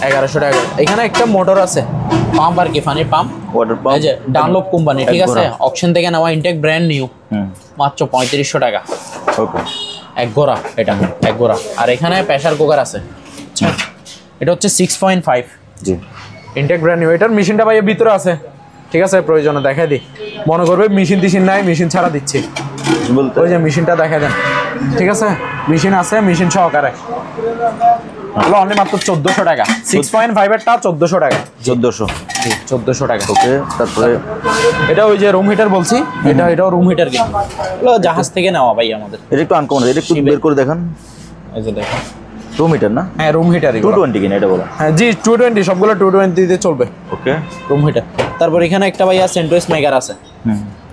S1: 1100 টাকা করে। এখানে একটা মোটর আছে, পাম্প আর কি, পানির পাম্প, ওয়াটার পাম্প, এই যে ডানলপ কোম্পানি। ঠিক আছে, অকশন থেকে নেওয়া, ইনটেক ব্র্যান্ড নিউ, মাত্র 3500 টাকা। ওকে, এক গোড়া, এটা এক গোড়া। আর এখানে প্রেসার কুকার আছে, এটা হচ্ছে 6.5, জি ইনটেক ব্র্যান্ড নিউ। এটার মেশিনটা ভাইয়া ভিতরে আছে। ঠিক আছে, প্রয়োজনে দেখাই দিই, মনে করবে মেশিন টিশিন নাই, মেশিন ছাড়া দিচ্ছি, ওই যে মেশিনটা দেখা দেন। ঠিক আছে, মেশিন আছে, মেশিন সহকারে। হলো অনলি মাত্র 1400 টাকা, 6.5 এরটা 1400 টাকা, 1400 টাকা। ওকে, তারপরে এটা ওই যে রুম হিটার বলছি, এটাও রুম হিটার, কিন্তু এগুলো জাহাজ থেকে নেওয়া ভাই আমাদের। এটা একটু আনকমন, এটা একটু বের করে দেখান। এই যে দেখেন রুম হিটার না? হ্যাঁ, রুম হিটার, 220 কিনা এটা বলো? হ্যাঁ জি, 220, সবগুলো 220 দিয়ে চলবে। ওকে, রুম হিটার। তারপর এখানে একটা ভাইয়া সেন্ট্রোস মেকার আছে,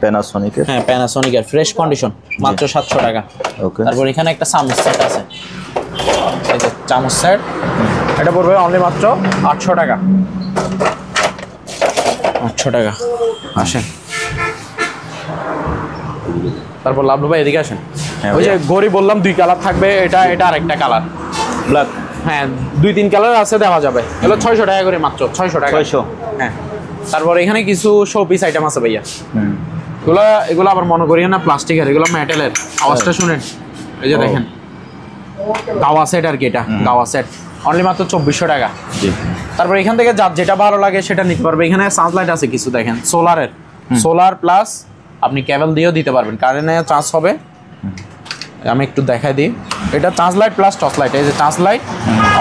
S1: প্যানাসোনিকের, হ্যাঁ প্যানাসোনিকের, ফ্রেশ কন্ডিশন, মাত্র 700 টাকা। ওকে, তারপর এখানে একটা চামচ সেট আছে, এই যে চামচ সেট, এটা পড়বে অনলি মাত্র 800 টাকা, 800 টাকা। আসেন, তারপর লাভলু ভাই এদিকে আসেন। ওই যে ঘড়ি বললাম 2 কালার থাকবে, এটা আরেকটা কালার ব্ল্যাক, হ্যাঁ 2-3 কালার আছে, দেওয়া যাবে। এগুলো 600 টাকা করে, মাত্র 600 টাকা, 600। হ্যাঁ, তারপর এখানে কিছু শো পিস আইটেম আছে ভাইয়া, এগুলো আবার মনে করি না প্লাস্টিকের, এগুলো মেটালের। আওয়াজটা শুনেন, এই যে দেখেন গাওয়া সেট আর কি, এটা গাওয়া সেট, অনলি মাত্র 2400 টাকা। তারপর এখান থেকে যার যেটা ভালো লাগে সেটা নিতে পারবে। এখানে সার্চ লাইট আছে কিছু, দেখেন সোলারের, সোলার প্লাস আপনি কেবল দিয়েও দিতে পারবেন, কারেন্টে চার্জ হবে। আমি একটু দেখাই দিই, এটা charge light plus torch light. এই যে চার্জ লাইট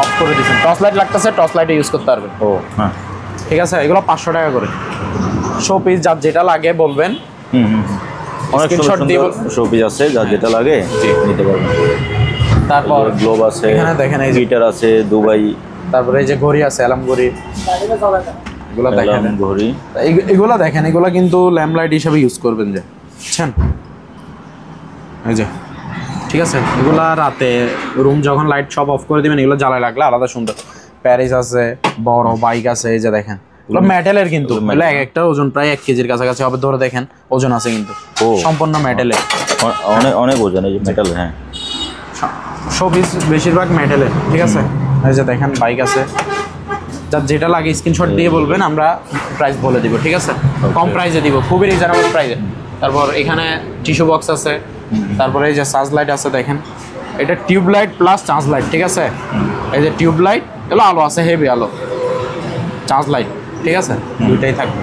S1: অফ করে দিচ্ছেন, টর্চ লাইট লাগতেছে, টর্চ লাইটে ইউজ করতে পারবেন। ও হ্যাঁ, ঠিক আছে, এগুলো 500 টাকা করে। শো পিস যার যেটা লাগে বলবেন, অনেক শো পিস আছে, যার যেটা লাগে নিতে পারবেন। তারপর গ্লোব আছে, এখানে দেখেন এই গিটার আছে দুবাই, তারপরে এই যে ঘড়ি আছে, অ্যালার্ম ঘড়ি, এগুলো দেখেন ঘড়ি, এগুলো দেখেন, এগুলো কিন্তু ল্যাম্প লাইট হিসেবে ইউজ করবেন, যে বুঝছেন, এই যে ঠিক আছে, এগুলা রাতে রুম যখন লাইট সব অফ করে দিবেন এগুলো জ্বালায় লাগলে আলাদা সুন্দর। প্যারিস আছে, বড় বাইক আছে, এই যে দেখেন এগুলো মেটালের, কিন্তু এগুলো এক একটা ওজন প্রায় 1 কেজির কাছাকাছি হবে, ধরে দেখেন ওজন আছে কিন্তু সম্পূর্ণ মেটালের,
S2: অনেক অনেক ওজন এই যে মেটাল। হ্যাঁ,
S1: সব বেশিরভাগ মেটালের, ঠিক আছে। এই যে দেখেন বাইক আছে, যার যেটা লাগে স্ক্রিনশট দিয়ে বলবেন, আমরা প্রাইস বলে দিব, ঠিক আছে, কম প্রাইসে দিব, খুবই রিজনেবল প্রাইসে। তারপর এখানে টিস্যু বক্স আছে, তারপরে এই যে চার্জ লাইট আছে দেখেন, এটা tube light plus charge light, ঠিক আছে। এই যে টিউব লাইট, এগুলো আলো আছে, হেভি আলো, চার্জ লাইট, ঠিক আছে, দুইটাই থাকবে।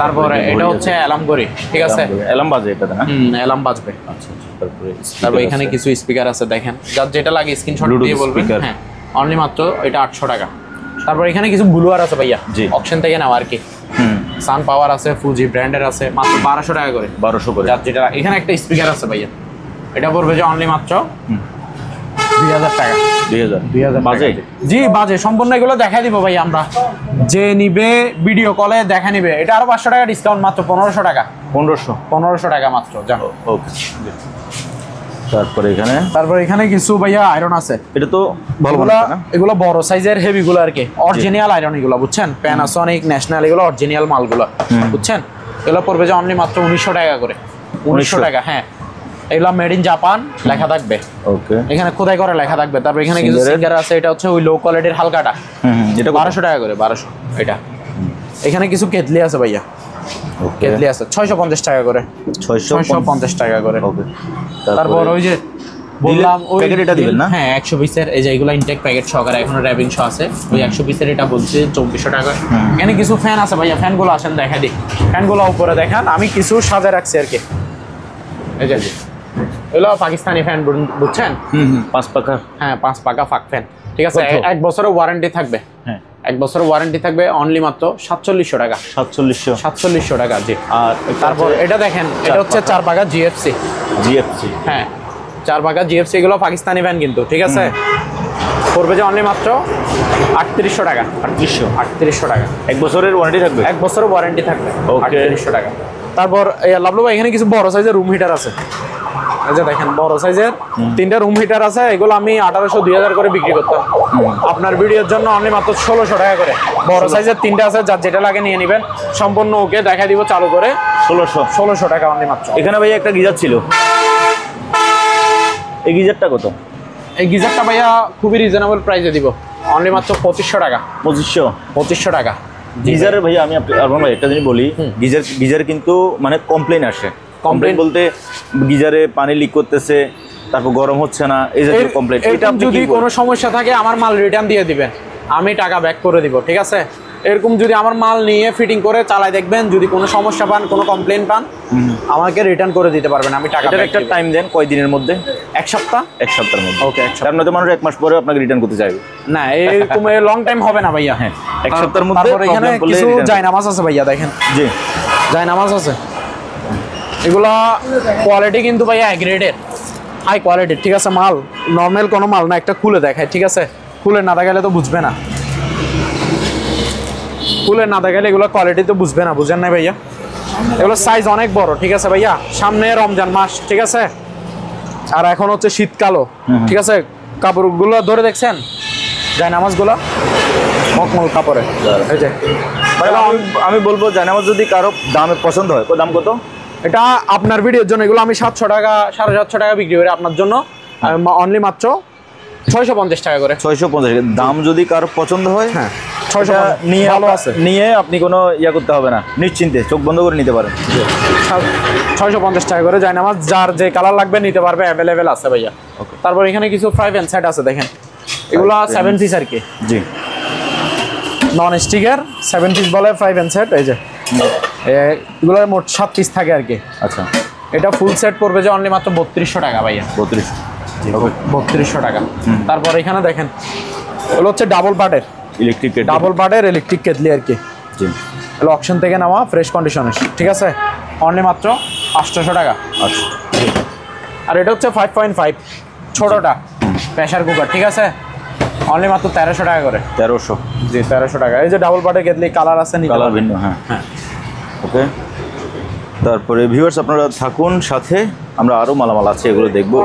S1: তারপরে এটা হচ্ছে অ্যালার্ম ঘড়ি, ঠিক আছে,
S2: অ্যালার্ম বাজে এটা না?
S1: অ্যালার্ম বাজবে।
S2: আচ্ছা, তারপরে
S1: তারপর এখানে কিছু স্পিকার আছে দেখেন, যার যেটা লাগে স্ক্রিনশট দিয়ে বলবেন। হ্যাঁ, অনলি মাত্র এটা 800 টাকা। তারপর এখানে কিছু ব্লুয়ার আছে ভাইয়া, অকশন থেকে নেওয়া আর কি। সান পাওয়ার আছে, ফুজি ব্র্যান্ডের আছে, মাত্র 1200 টাকা করে।
S2: 1200 করে।
S1: যার যেটা, এখানে একটা স্পিকার আছে ভাইয়া, এটা পড়বে যে অনলি মাত্র 2000 টাকা। 2000 বাজে? জি বাজে, সম্পূর্ণ এগুলো দেখা দিব ভাই আমরা, যে নিবে ভিডিও কলে দেখা নিবে। এটা আরো 500 টাকা ডিসকাউন্ট, মাত্র 1500 টাকা। 1500 টাকা মাত্র, যাও।
S2: ওকে। তারপর এখানে
S1: কিছু ভাইয়া আয়রন আছে,
S2: এটা তো ভালো না,
S1: এগুলো বড় সাইজের হেভি গুলো আর কি, অরিজিনাল আয়রন এগুলো, বুঝছেন, প্যানাসনিক, ন্যাশনাল, এগুলো অরিজিনাল মালগুলো, বুঝছেন। এগুলো পড়বে যে অনলি মাত্র 1900 টাকা করে। 1900 টাকা, হ্যাঁ। এগুলো মেড ইন জাপান লেখা থাকবে, ওকে, এখানে খোদাই করে লেখা থাকবে। তারপর এখানে কিছু সিঙ্গার আছে, এটা হচ্ছে ওই লো কোয়ালিটির হালকাটা, এটা 1200 টাকা করে, 1200 এটা। এখানে কিছু কেটলি আছে ভাইয়া, কেটলি আছে 650 টাকা করে, 650 টাকা করে। ওকে। তারপর ওই যে বললাম ওই
S2: প্যাকেট এটা দিবেন না?
S1: হ্যাঁ, 100 পিসের, এই যে এগুলো ইনটেক প্যাকেট সহকারে, এখনো র‍্যাপিং শো আছে, ওই 100 পিসের এটা বলছে 2400 টাকা। এখানে কিছু ফ্যান আছে ভাইয়া, ফ্যানগুলো আসেন দেখা দিই, ফ্যানগুলো উপরে দেখেন, আমি কিছু সাজে রাখছি আর কি। এই যে এগুলো পাকিস্তানি ফ্যান, বুঝছেন,
S2: 5 পাকা।
S1: হ্যাঁ, 5 পাকা ফাক ফ্যান, ঠিক আছে। 1 বছরের ওয়ারেন্টি থাকবে। হ্যাঁ, 1 বছরের ওয়ারেন্টি থাকবে, অনলি মাত্র 4700 টাকা। 4700 টাকা, জি। আর তারপর এটা দেখেন, এটা হচ্ছে 4 পাকা জিএফসি। হ্যাঁ, 4 পাকা জিএফসি, এগুলো পাকিস্তানি ফ্যান কিন্তু, ঠিক আছে। পড়বে যে অনলি মাত্র 3800 টাকা। 3800 টাকা,
S2: 1 বছরের ওয়ারেন্টি থাকবে।
S1: 1 বছরের ওয়ারেন্টি থাকবে, 3800 টাকা। তারপর লাভলু ভাই, এখানে কিছু বড় সাইজের রুম হিটার আছে, এই যে দেখেন, বড় সাইজের 3টা রুম হিটার আছে। এগুলো আমি 1800 2000 করে বিক্রি করতাম, আপনার ভিডিওর জন্য অনলি মাত্র 1600 টাকা করে। বড় সাইজের 3টা আছে, যার যেটা লাগে নিয়ে নেবেন, সম্পূর্ণ ওকে দেখা দিব চালু করে। 1600 টাকা অনলি মাত্র।
S2: এখানে ভাই একটা গিজার ছিল, এই গিজারটা কত?
S1: এই গিজারটা ভাইয়া খুবই রিজনেবল প্রাইসে দিব, অনলি মাত্র 2500 টাকা। 2500 টাকা
S2: গিজারের। ভাইয়া আমি আপনার ভাই একটা জিনিস বলি, গিজার কিন্তু মানে কমপ্লেন আসে। কমপ্লেন বলতে গিজারে পানি লিক করতেছে, তারপর গরম হচ্ছে না, এই যে কমপ্লেন।
S1: এটা যদি কোনো সমস্যা থাকে আমার মাল রিটার্ন দিয়ে দিবেন, আমি টাকা ব্যাক করে দিব, ঠিক আছে। এরকম যদি আমার মাল নিয়ে ফিটিং করে চালাই দেখবেন, যদি কোনো সমস্যা পান, কোনো কমপ্লেন পান, আমাকে রিটার্ন করে দিতে পারবেন, আমি টাকা।
S2: এটার একটা টাইম দেন, কয় দিনের মধ্যে?
S1: 1 সপ্তাহ।
S2: 1 সপ্তাহের মধ্যে,
S1: ওকে। 1 সপ্তাহ,
S2: আপনাদের মানুষ 1 মাস পরে আপনাকে রিটার্ন করতে চাইবে
S1: না, এরকম লং টাইম হবে না ভাইয়া।
S2: হ্যাঁ, 1 সপ্তাহের মধ্যে।
S1: তারপর এখানে কিছু জায়নামাজ আছে ভাইয়া, দেখেন,
S2: জি,
S1: জায়নামাজ আছে। এগুলা কোয়ালিটি কিন্তু ভাইয়া গ্রেডের, হাই কোয়ালিটির, ঠিক আছে। মাল নর্মাল কোনো মাল না, একটা খুলে দেখায়, ঠিক আছে। খুলে না দেখালে তো বুঝবে না, খুলে না দেখালে এগুলো কোয়ালিটি তো বুঝবে না, বুঝেন না ভাইয়া। এগুলো সাইজ অনেক বড়, ঠিক আছে ভাইয়া। সামনে রমজান মাস, ঠিক আছে, আর এখন হচ্ছে শীতকালও, ঠিক আছে। কাপড়গুলো ধরে দেখছেন, জায়নামাজগুলো মখমল কাপড়ে। এই যে
S2: আমি বলবো জায়নামাজ যদি কারো দামে পছন্দ হয়, দাম কত?
S1: এটা আপনার ভিডিওর জন্য এগুলো আমি 700 টাকা 750 টাকা বিক্রি করি, আপনার জন্য অনলি মাত্র 650 টাকা করে।
S2: 650। দাম যদি কারো পছন্দ হয়, হ্যাঁ, 600 নিয়ে
S1: ভালো আছে,
S2: নিয়ে আপনি কোনো ইয়া করতে হবে না, নিশ্চিন্তে চোখ বন্ধ করে নিতে পারেন।
S1: 650 টাকা করে জায়নামাজ, যার যে কালার লাগবে নিতে পারবে, অ্যাভেলেবেল আছে ভাইয়া। তারপর এখানে কিছু 5 and সেট আছে, দেখেন, এগুলো 7 পিস আর কি,
S2: জি,
S1: নন স্টিকার 7 পিস বলে 5 and সেট। এই যে এগুলো মোট 7 পিস থাকে আর কি।
S2: আচ্ছা,
S1: এটা ফুল সেট পড়বে যে অনলি মাত্র 3200 টাকা ভাইয়া। 3200 টাকা। তারপর এখানে দেখেন, এগুলো হচ্ছে ডাবল পার্টের ইলেকট্রিক কেটলি আর কি, জি, এগুলো অকশন থেকে নেওয়া, ফ্রেশ কন্ডিশনের, ঠিক আছে। অনলি মাত্র 800 টাকা।
S2: আচ্ছা,
S1: আর এটা হচ্ছে 5.5 ছোটটা প্রেসার কুকার, ঠিক আছে, অনলি মাত্র 1300 টাকা করে।
S2: 1300,
S1: জি, 1300 টাকা। এই যে ডাবল পার্টের কেটলি, কালার আছে,
S2: কালার ভিন্ন, হ্যাঁ, ওকে। তারপরে ভিউয়ার্স আপনারা থাকুন সাথে, আমরা আরও মালামাল আছে এগুলো দেখবো।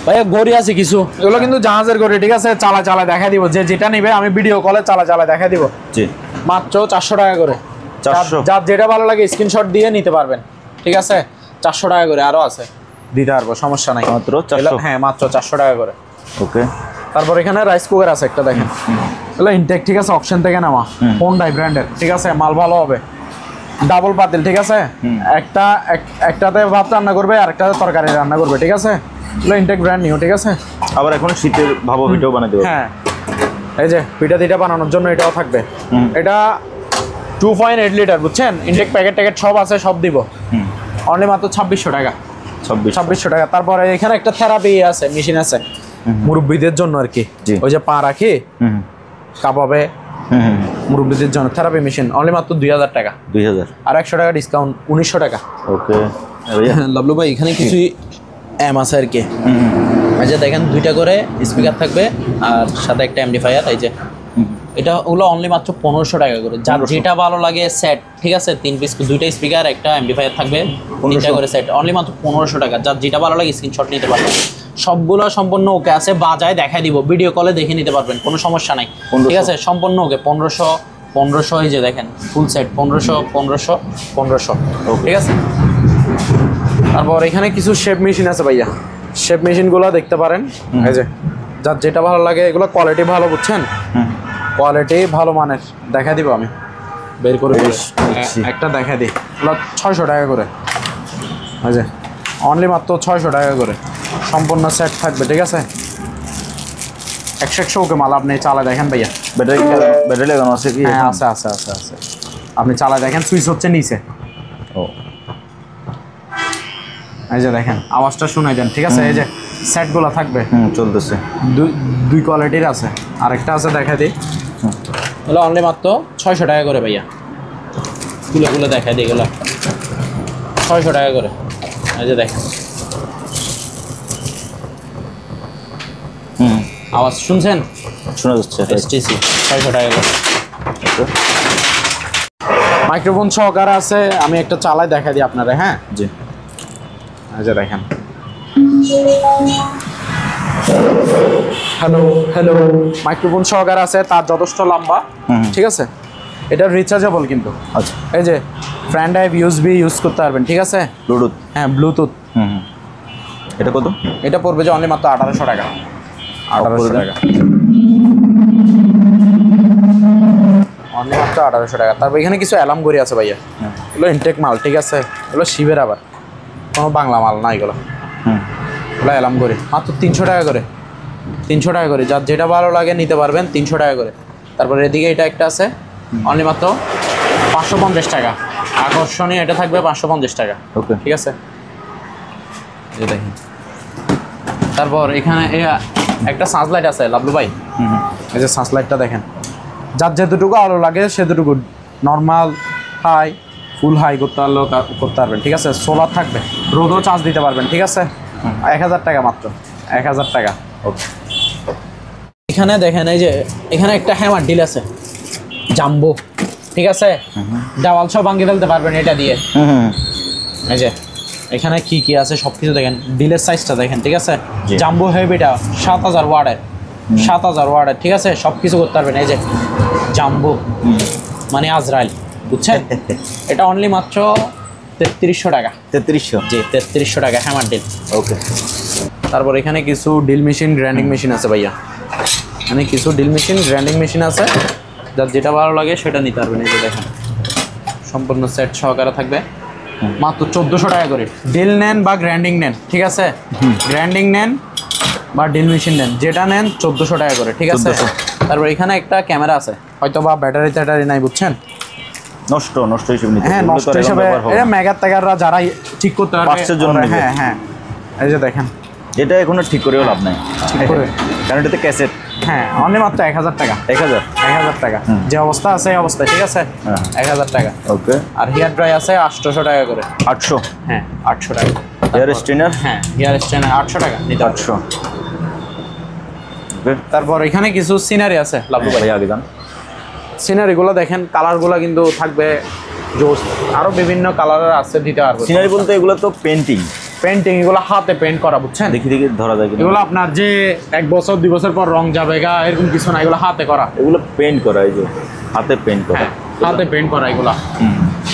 S1: ভাইয়া ঘড়ি আছে কিছু, এগুলো কিন্তু জাহাজের ঘড়ি, ঠিক আছে? চালা দেখা দিব, যে যেটা নিবে আমি ভিডিও কলে চালা দেখা দিব।
S2: জি,
S1: মাত্র 400 টাকা করে।
S2: 400?
S1: যার যেটা ভালো লাগে স্ক্রিনশট দিয়ে নিতে পারবেন, ঠিক আছে? 400 টাকা করে, আরও আছে, দিতে পারবো, সমস্যা নাই।
S2: মাত্র 400?
S1: হ্যাঁ, মাত্র 400 টাকা করে।
S2: ওকে।
S1: তারপর এখানে রাইস কুকার আছে একটা, দেখেন এগুলো ইনটেক, ঠিক আছে? অপশন থেকে নেওয়া, হোন্ডাই ব্র্যান্ডের, ঠিক আছে? মাল ভালো হবে, ডাবল পাতিল, ঠিক আছে? একটাতে ভাত রান্না করবে আর একটাতে তরকারি রান্না করবে, ঠিক আছে? এগুলো ইনটেক ব্র্যান্ড নিউ, ঠিক আছে?
S2: আবার এখন শীতের ভাবো পিঠাও বানাতে হবে।
S1: হ্যাঁ, এই যে পিঠা বানানোর জন্য এটাও থাকবে। এটা 2.8 লিটার, বুঝছেন? ইনটেক প্যাকেট সব আছে, সব দিব। অনলি মাত্র 2600 টাকা। 2600 টাকা। তারপরে এখানে একটা থেরাপি আছে, মেশিন আছে মুরব্বীদের জন্য আর কি, ওই যে পা রাখি কাবাবে, মুরব্বীদের জন্য থেরাপি মেশিন, অনলি মাত্র 2000 টাকা।
S2: 2000
S1: আর 100 টাকা ডিসকাউন্ট, 1900 টাকা।
S2: ওকে।
S1: লাভলু ভাই, এখানে কিছু এম আছে আর কি। এই যে দেখেন, 2টা করে স্পিকার থাকবে আর সাথে একটা অ্যাম্পলিফায়ার। এই যে এটা ওগুলো অনলি মাত্র 1500 টাকা করে। যার যেটা ভালো লাগে সেট, ঠিক আছে? 3 পিস, 2টা স্পিকার, একটা অ্যাম্পলিফায়ার থাকবে, 3টা করে সেট, অনলি মাত্র 1500 টাকা। যার যেটা ভালো লাগে স্ক্রিনশট নিতে পারবেন। সবগুলো সম্পূর্ণ ওকে আছে, বাজায় দেখাই দিব, ভিডিও কলে দেখে নিতে পারবেন, কোনো সমস্যা নাই, ঠিক আছে? সম্পূর্ণ ওকে। 1500 এই যে দেখেন ফুল সেট 1500 ঠিক আছে? তারপর এখানে কিছু শেপ মেশিন আছে ভাইয়া, শেপ মেশিনগুলো দেখতে পারেন। এই যে যার যেটা ভালো লাগে, এগুলো কোয়ালিটি ভালো, বুঝছেন? কোয়ালিটি ভালো মানের, দেখা দিব আমি বের করে, একটা দেখা দিই। এগুলো 600 টাকা করে। এই যে অনলি মাত্র 600 টাকা করে সম্পূর্ণ সেট থাকবে, ঠিক আছে? 100 ওকে মাল, আপনি চালা দেখেন ভাইয়া।
S2: ব্যাটারি লাগানো আছে কি?
S1: হ্যাঁ, আছে। আপনি চালা দেখেন, সুইচ হচ্ছে নিচে।
S2: ও,
S1: এই যে দেখেন, আওয়াজটা শুনাই দেন, ঠিক আছে? এই যে সেটগুলো থাকবে,
S2: চলতেছে।
S1: দুই কোয়ালিটির আছে, আরেকটা আছে দেখা দিই। এগুলো অনলি মাত্র 600 টাকা করে ভাইয়া। গুলো দেখা দিই, এগুলো 600 টাকা করে। এই যে দেখেন, আওয়াজ শুনছেন?
S2: শোনা যাচ্ছে।
S1: এসটিসি 600 টাকা করে। মাইক্রোফোন সহকারে আছে, আমি একটা চালাই দেখা দিই আপনারা। হ্যাঁ
S2: জি,
S1: এই যে দেখেন, হ্যালো, মাইক্রোফোন সহকারে আছে, তার যথেষ্ট লম্বা, ঠিক আছে? এটা রিচার্জেবল কিন্তু।
S2: আচ্ছা।
S1: এই যে ফ্রেন্ড ড্রাইভ ইউএসবি ইউজ করতে পারবেন, ঠিক আছে?
S2: ব্লুটুথ?
S1: হ্যাঁ, ব্লুটুথ।
S2: এটা কত?
S1: এটা পড়বে যে অনলি মাত্র 1800 টাকা। 1800 টাকা, অনলি মাত্র 1800 টাকা। তারপর এখানে কিছু অ্যালার্ম ঘড়ি আছে ভাইয়া, এগুলো ইনটেক মাল, ঠিক আছে? এগুলো শিবের, আবার কোনো বাংলা মাল না এগুলো। এগুলো অ্যালার্ম ঘড়ি মাত্র 300 টাকা করে। 300 টাকা করে, যার যেটা ভালো লাগে নিতে পারবেন, 300 টাকা করে। তারপরে এদিকে এটা একটা আছে, অনলি মাত্র 550 টাকা। আকর্ষণীয় এটা থাকবে 550 টাকা।
S2: ওকে,
S1: ঠিক আছে? এই দেখেন, তারপর এখানে একটা সানলাইট আছে লাভলু ভাই। এই যে সানলাইটটা দেখেন, যার যেটুকু আলো লাগে সেটুকু, নর্মাল, হাই, ফুল হাই করতে পারবেন, ঠিক আছে? সোলার থাকবে, রোদও চার্জ দিতে পারবেন, ঠিক আছে? 1000 টাকা মাত্র, 1000 টাকা।
S2: ওকে।
S1: এখানে দেখেন, এই যে এখানে একটা হ্যামার ডিল আছে, জাম্বো, ঠিক আছে? দেওয়াল সব ভাঙিয়ে ফেলতে পারবেন এটা দিয়ে। এই যে এখানে কি আছে সব কিছু দেখেন, ডিলের সাইজটা দেখেন, ঠিক আছে? জাম্বো হেভিটা 7000 ওয়াটের, 7000 ওয়াটের, ঠিক আছে? সব কিছু করতে পারবেন। এই যে জাম্বো মানে আজরাইল, বুঝছেন? এটা অনলি মাত্র 3300 টাকা।
S2: 3300?
S1: জি, 3300 টাকা হ্যামার ডিল।
S2: ওকে।
S1: তারপর এখানে কিছু ডিল মেশিন, গ্রাইন্ডিং মেশিন আছে ভাইয়া। এখানে কিছু ডিল মেশিন, গ্রাইন্ডিং মেশিন আছে, যার যেটা ভালো লাগে সেটা নিতে পারবেন। এই যে দেখেন, সম্পূর্ণ সেট সহকারে থাকবে, মাত্র 1400 টাকা করে। ডিল নেন বা গ্রাইন্ডিং নেন, ঠিক আছে? গ্রাইন্ডিং নেন বা ডিল মেশিন নেন, যেটা নেন 1400 টাকা করে, ঠিক আছে? তারপর এখানে একটা ক্যামেরা আছে, হয়তো বা ব্যাটারি নাই, বুঝছেন?
S2: নষ্ট হিসেবে নিতে।
S1: হ্যাঁ, নষ্ট হিসেবে, এটা মেগার টাকাররা যারা ঠিক করতে পারবে
S2: পাঁচটার জন্য।
S1: হ্যাঁ, এই যে দেখেন,
S2: এটা এখনো ঠিক করেও লাভ নাই,
S1: ঠিক করে,
S2: কারণ এটাতে ক্যাসেট।
S1: হ্যাঁ, অনলি মাত্র 1000 টাকা। 1000 টাকা, যে অবস্থা আছে এই অবস্থায়, ঠিক আছে? 1000 টাকা।
S2: ওকে।
S1: আর হেয়ার ড্রাই আছে 800 টাকা করে।
S2: 800?
S1: হ্যাঁ, 800 টাকা।
S2: Hair straightener?
S1: হ্যাঁ, হেয়ার স্ট্রেনার 800 টাকা নিতে
S2: 800। ওকে।
S1: তারপর এখানে কিছু সিনারি আছে লাভলু ভাই।
S2: আগে যান।
S1: সিনারিগুলো দেখেন, কালারগুলো কিন্তু থাকবে জোস আরো বিভিন্ন কালারের আছে, দিতে পারবো।
S2: সিনারি বলতে এগুলো তো পেন্টিং
S1: পেন্টিং, এগুলো হাতে পেন্ট করা, বুঝছেন?
S2: দেখি ধরা যায় কিনা।
S1: এগুলো আপনার যে 1 বছর 2 বছর পর রং যাবে গা, এরকম কিছু না, এগুলো হাতে করা।
S2: এগুলো পেন্ট করা, এই যে হাতে পেন্ট করা,
S1: হাতে পেন্ট করা এগুলা।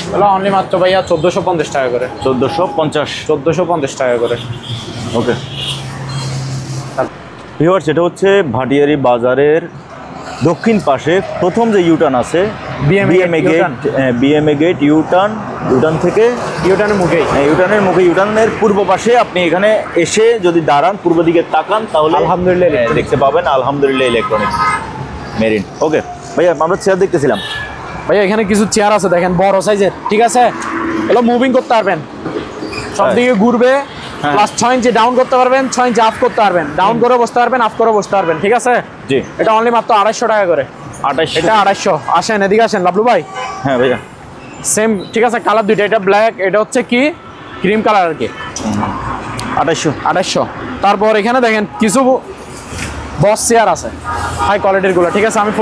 S1: এগুলো অনলি মাত্র ভাইয়া 1450 টাকা করে।
S2: 1450
S1: টাকা করে।
S2: ওকে ভিউয়ার্স, এটা হচ্ছে ভাটিয়ারি বাজারের দক্ষিণ পাশে প্রথম যে ইউটার্ন আছে, বিএমএ গেট ইউটার্ন থেকে ইউটার্নের মুখে ইউটার্নের পূর্ব পাশে আপনি এখানে এসে যদি দাঁড়ান, পূর্ব দিকে তাকান, তাহলে
S1: আলহামদুলিল্লাহ
S2: দেখতে পাবেন আলহামদুলিল্লাহ ইলেকট্রনিক্স মেরিন। ওকে ভাইয়া, আমরা চেয়ার দেখতেছিলাম।
S1: ভাইয়া এখানে কিছু চেয়ার আছে দেখেন, বড় সাইজের, ঠিক আছে? এগুলো মুভিং করতে পারবেন, সব দিকে ঘুরবে, প্লাস 6 ইঞ্চি ডাউন করতে পারবেন, 6 ইঞ্চি আপ করতে পারবেন, ডাউন করে বসতে পারবেন, আপ করে বসতে পারবেন, ঠিক আছে?
S2: জি,
S1: এটা অনলি মাত্র 250 টাকা করে।
S2: 2800?
S1: এটা 250। আসেন এদিকে আসেন লাবলু ভাই।
S2: হ্যাঁ ভাইয়া,
S1: সেম, ঠিক আছে, কালার দুইটা, এটা ব্ল্যাক, এটা হচ্ছে কি ক্রিম কালার আর কি। 250। তারপর এখানে দেখেন কিছু বস চেয়ার আছে হাই কোয়ালিটির গুলো, ঠিক আছে? আমি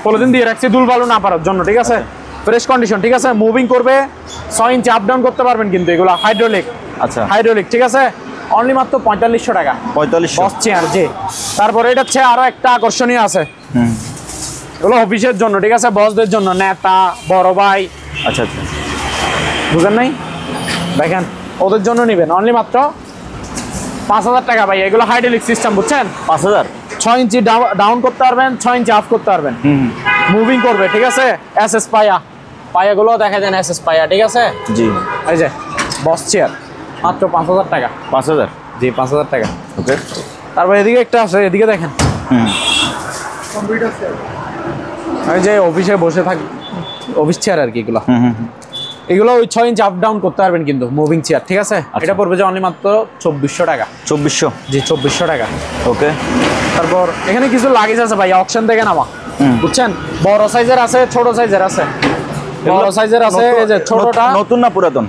S1: পলিথিন দিয়ে রাখছি দুলবালু না পারার জন্য, ঠিক আছে? ফ্রেশ কন্ডিশন, ঠিক আছে? মুভিং করবে, 6 ইঞ্চি আপ ডাউন করতে পারবেন, কিন্তু এগুলো হাইড্রোলিক।
S2: আচ্ছা,
S1: হাইড্রোলিক, ঠিক আছে? অনলি মাত্র 4500 টাকা।
S2: 4500
S1: বস চেয়ার, জি। তারপরে এটা হচ্ছে আরো একটা আকর্ষণীয় আছে, এগুলো অফিসের জন্য, ঠিক আছে? বসদের জন্য, নেতা বড় ভাই।
S2: আচ্ছা,
S1: বুঝেন নাই? দেখেন ওদের জন্য নেবেন, অনলি মাত্র 5000 টাকা ভাই। এগুলো হাইড্রোলিক সিস্টেম, বুঝছেন?
S2: 5000।
S1: 6 ইঞ্চি ডাউন করতে পারবেন, 6 ইঞ্চি আপ করতে পারবেন, মুভিং করবে, ঠিক আছে? এসএস পায়াগুলো দেখা যায়, এসএস পায়া, ঠিক আছে?
S2: জি,
S1: এই যে বস চেয়ার মাত্র 5000 টাকা।
S2: 5000?
S1: জি, 5000 টাকা।
S2: ওকে,
S1: তারপর এদিকে একটা আছে, এদিকে দেখেন, এই যে অফিসে বসে থাকি, অফিস চেয়ার আর কি এগুলো। এগুলো ওই 6 ইঞ্চি আপ ডাউন করতে পারবেন, কিন্তু মুভিং চেয়ার, ঠিক আছে? এটা পড়বে যে অনলি মাত্র 2400 টাকা।
S2: 2400?
S1: জি, 2400 টাকা।
S2: ওকে,
S1: তারপর এখানে কিছু লাগেজ আছে ভাই, অপশন থেকে নামা, বুঝছেন? বড় সাইজের আছে, ছোট সাইজের আছে। বড় সাইজের আছে, এই যে ছোটটা।
S2: নতুন না পুরাতন?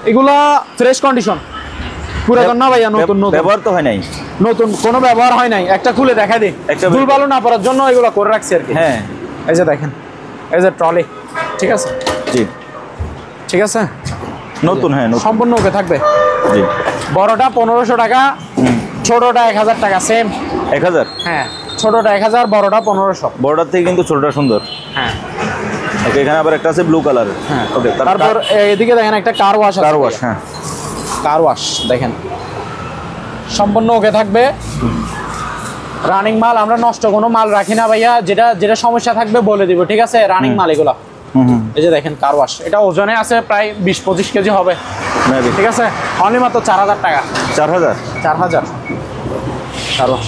S1: এগুলা ফ্রেশ কন্ডিশন, পুরাতন না ভাইয়া, নতুন।
S2: ব্যবহার তো হয় নাই?
S1: নতুন, কোনো ব্যবহার হয় নাই। একটা খুলে দেখা দিই, দুলবালু না পড়ার জন্য এগুলো করে রাখছি আর কি।
S2: হ্যাঁ,
S1: এই যে দেখেন, এই যে ট্রলি, ঠিক আছে?
S2: জি,
S1: ঠিক আছে,
S2: নতুন। হ্যাঁ,
S1: সম্পূর্ণ ওকে থাকবে।
S2: জি,
S1: বড়টা 1500 টাকা, ছোটটা 1000 টাকা। সেম
S2: 1000?
S1: হ্যাঁ, ছোটটা 1000, বড়টা 1500।
S2: বড়টার থেকে কিন্তু ছোটটা সুন্দর।
S1: হ্যাঁ,
S2: ওকে, এখানে আবার একটা আছে ব্লু কালারের।
S1: হ্যাঁ,
S2: ওকে,
S1: তারপর এদিকে দেখেন একটা কার ওয়াশ আছে।
S2: কার ওয়াশ, হ্যাঁ,
S1: কার ওয়াশ দেখেন, সম্পূর্ণ ওকে থাকবে। রানিং মাল, আমরা নষ্ট কোনো মাল রাখি না ভাইয়া, যেটা সমস্যা থাকবে বলে দিব, ঠিক আছে? রানিং মাল এগুলো। এই যে দেখেন কার ওয়াশ, এটা ওজনে আছে প্রায় 20-25 কেজি হবে, ঠিক আছে? অনলি মাত্র 4000 টাকা।
S2: 4000?
S1: 4000 কার ওয়াশ।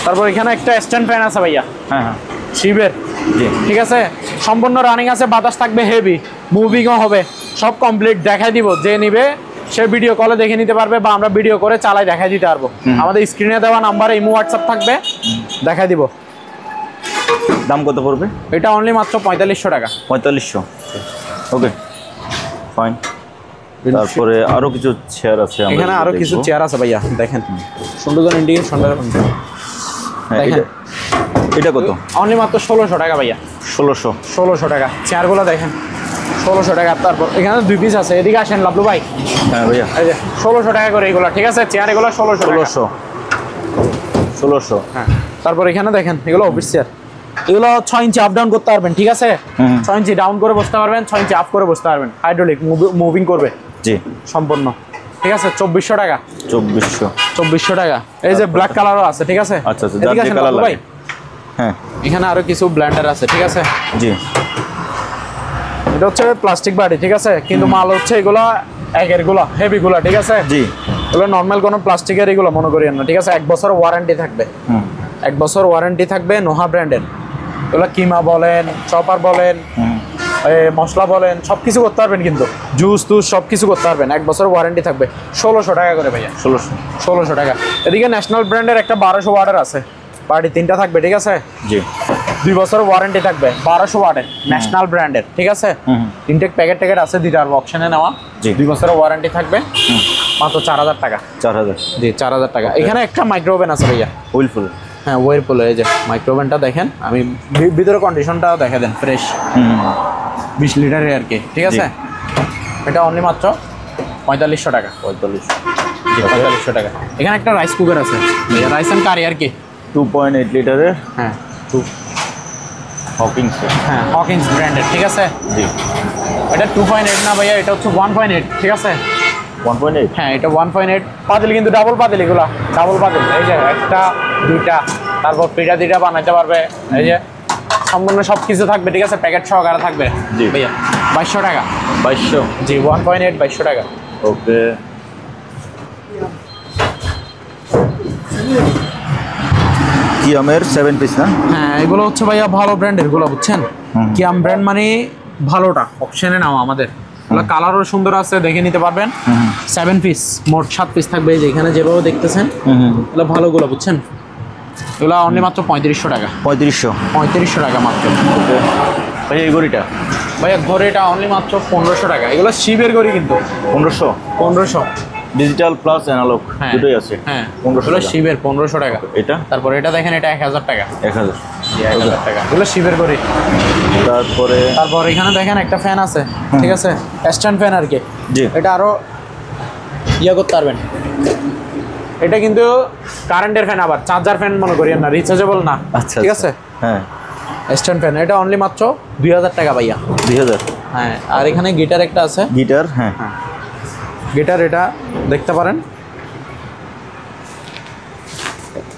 S1: তারপর এখানে একটা স্ট্যান্ড ফ্যান আছে ভাইয়া,
S2: হ্যাঁ,
S1: শিবের,
S2: জি,
S1: ঠিক আছে? সম্পূর্ণ রানিং আছে, বাতাস থাকবে হেভি, মুভিংও হবে, সব কমপ্লিট দেখাই দিব। যে নিবে সে ভিডিও কলে দেখে নিতে পারবে, বা আমরা ভিডিও করে চালাই দেখাই দিতে পারবো। আমাদের স্ক্রিনে দেওয়া নাম্বারে ইমো হোয়াটসঅ্যাপ থাকবে, দেখাই দিব।
S2: দাম কত পড়বে?
S1: এটা অনলি মাত্র 4500 টাকা।
S2: 4500? ওকে, ফাইন। তারপরে আরো কিছু চেয়ার আছে,
S1: এখানে আরো কিছু চেয়ার আছে ভাইয়া, দেখেন সুন্দর ইন্ডিকেশন। দেখেন
S2: এটা কত?
S1: অনলি মাত্র 1600 টাকা ভাইয়া। 1600 টাকা চেয়ারগুলো দেখেন, 1600 টাকা। তারপর এখানে 2 পিস আছে, এদিকে আসেন লাবলু ভাই।
S2: হ্যাঁ ভাইয়া,
S1: এই যে 1600 টাকা করে এগুলো, ঠিক আছে? চেয়ার এগুলো
S2: 1600।
S1: হ্যাঁ, তারপর এখানে দেখেন এগুলো অফিস চেয়ার, এগুলো 6 ইঞ্চি আপ ডাউন করতে পারবেন, ঠিক আছে? 6 ইঞ্চি ডাউন করে বসতে পারবেন, 6 ইঞ্চি আপ করে বসতে পারবেন, হাইড্রোলিক, মুভিং করবে,
S2: জি,
S1: সম্পূর্ণ, ঠিক আছে? 2400 টাকা। 2400 টাকা। এই যে ব্ল্যাক কালারও আছে, ঠিক আছে?
S2: আচ্ছা, যার যে কালার লাগে। হ্যাঁ,
S1: এখানে আরো কিছু ব্লেন্ডার আছে, ঠিক আছে?
S2: জি,
S1: এটা হচ্ছে প্লাস্টিক বাটি, ঠিক আছে? কিন্তু মাল হচ্ছে এগুলো একের গুলা, হেভি গুলা, ঠিক আছে?
S2: জি,
S1: এগুলো নর্মাল কোনো প্লাস্টিকের এগুলো মনে করিয়েন না, ঠিক আছে? 1 বছর ওয়ারেন্টি থাকবে। 1 বছর ওয়ারেন্টি থাকবে, নোহা ব্র্যান্ডের। এগুলো কিমা বলেন, চপার বলেন, মশলা বলেন, সব কিছু করতে পারবেন, কিন্তু জুস টুস সব কিছু করতে পারবেন। 1 বছর ওয়ারেন্টি থাকবে। 1600 টাকা করে ভাইয়া। 1600 টাকা। এদিকে ন্যাশনাল ব্র্যান্ডের একটা 1200 ওয়াটের আছে, বাটি 3টা থাকবে, ঠিক আছে?
S2: জি,
S1: 2 বছর ওয়ারেন্টি থাকবে, 1200 ওয়াটের, ন্যাশনাল ব্র্যান্ডের, ঠিক আছে? ইনটেক প্যাকেট আছে, দিতে পারবো অপশনে নেওয়া। 2 বছরের ওয়ারেন্টি থাকবে, মাত্র 4000 টাকা।
S2: 4000?
S1: জি, 4000 টাকা। এখানে একটা মাইক্রো ওভেন আছে ভাইয়া,
S2: হুইলফুল।
S1: হ্যাঁ, ওয়েরপুল। এই যে মাইক্রো ওভেনটা দেখেন, আমি ভিতরে কন্ডিশনটাও দেখে দেন, ফ্রেশ। 20 লিটারের আর কি, ঠিক আছে। এটা অনলি মাত্র 4500 টাকা। 4500 টাকা। এখানে একটা রাইস কুকার আছে, রাইস অ্যান্ড কারি আর কি,
S2: 2.8 লিটারের।
S1: হ্যাঁ
S2: হকিংস।
S1: হ্যাঁ হকিংস ব্র্যান্ডের, ঠিক আছে।
S2: জি।
S1: এটা 2.8 না ভাইয়া, এটা হচ্ছে 1.8, ঠিক আছে।
S2: 1.8।
S1: হ্যাঁ এটা 1.8 পাতিল, কিন্তু ডাবল পাতিল, এগুলা ডাবল পাতিল। এই যে একটা দুইটা, তারপর পিঠা দিটা বানাইতে পারবে, এই যে সম্পূর্ণ সব কিছু থাকবে, ঠিক আছে। প্যাকেট সহকারে থাকবে।
S2: জি
S1: ভাইয়া 2200 টাকা।
S2: 2200।
S1: জি 1.8 2200 টাকা।
S2: ওকে। কিয়ামের 7 পিস না?
S1: হ্যাঁ এগুলো হচ্ছে ভাইয়া ভালো ব্র্যান্ডের গুলো, বুঝছেন। কিয়াম ব্র্যান্ড মানে ভালোটা, অপশনে নাও আমাদের। এগুলো কালারও সুন্দর আছে, দেখে নিতে পারবেন। 7 পিস, মোট 7 পিস থাকবে। এই যে এখানে যেভাবে দেখতেছেন এগুলো ভালোগুলো, বুঝছেন। এগুলো অনলি মাত্র 3500 টাকা।
S2: 3500
S1: টাকা মাত্র।
S2: ওকে ভাই, এই ঘড়িটা
S1: ভাইয়া ঘড়িটা অনলি মাত্র 1500 টাকা। এগুলো শিবের ঘড়ি কিন্তু। 1500
S2: ডিজিটাল প্লাস অ্যানালগ দুটোই আছে।
S1: হ্যাঁ
S2: 1500
S1: শিবের 1500 টাকা।
S2: এটা
S1: তারপর এটা দেখেন, এটা 1000 টাকা।
S2: 1000
S1: টাকা। এগুলো শিবের ঘড়ি। তারপর এখানে দেখেন একটা ফ্যান আছে, ঠিক আছে, স্ট্যান্ড ফ্যান আর কি।
S2: জি।
S1: এটা আরো ইয়ে করতে পারবেন। এটা কিন্তু কারেন্টের ফ্যান, আবার চার্জার ফ্যান মনে করি না, রিচার্জেবল না।
S2: আচ্ছা,
S1: ঠিক আছে।
S2: হ্যাঁ
S1: স্ট্যান্ড ফ্যান, এটা অনলি মাত্র 2000 টাকা ভাইয়া।
S2: 2000।
S1: হ্যাঁ আর এখানে গিটার একটা আছে।
S2: গিটার, হ্যাঁ
S1: গিটার, এটা দেখতে পারেন,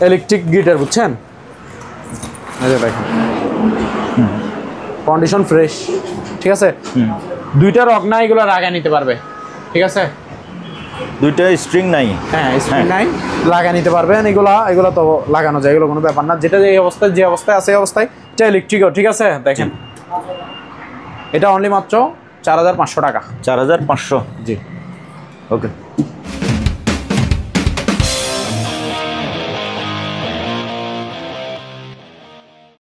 S1: ইলেকট্রিক গিটার, বুঝছেন। এই যে দেখেন, কন্ডিশন ফ্রেশ, ঠিক আছে। দুইটা রক না, এগুলো লাগায় নিতে পারবে, ঠিক আছে।
S2: দুইটা স্ট্রিং নাই।
S1: হ্যাঁ স্ট্রিং নাই, লাগায় নিতে পারবেন। এগুলো তো লাগানো যায়, এগুলো কোনো ব্যাপার না। যেটা যে অবস্থায়, যে অবস্থায় আছে এই অবস্থায়, এটা ইলেকট্রিকও, ঠিক আছে। দেখেন এটা অনলি মাত্র 4500 টাকা।
S2: 4500।
S1: জি
S2: ওকে।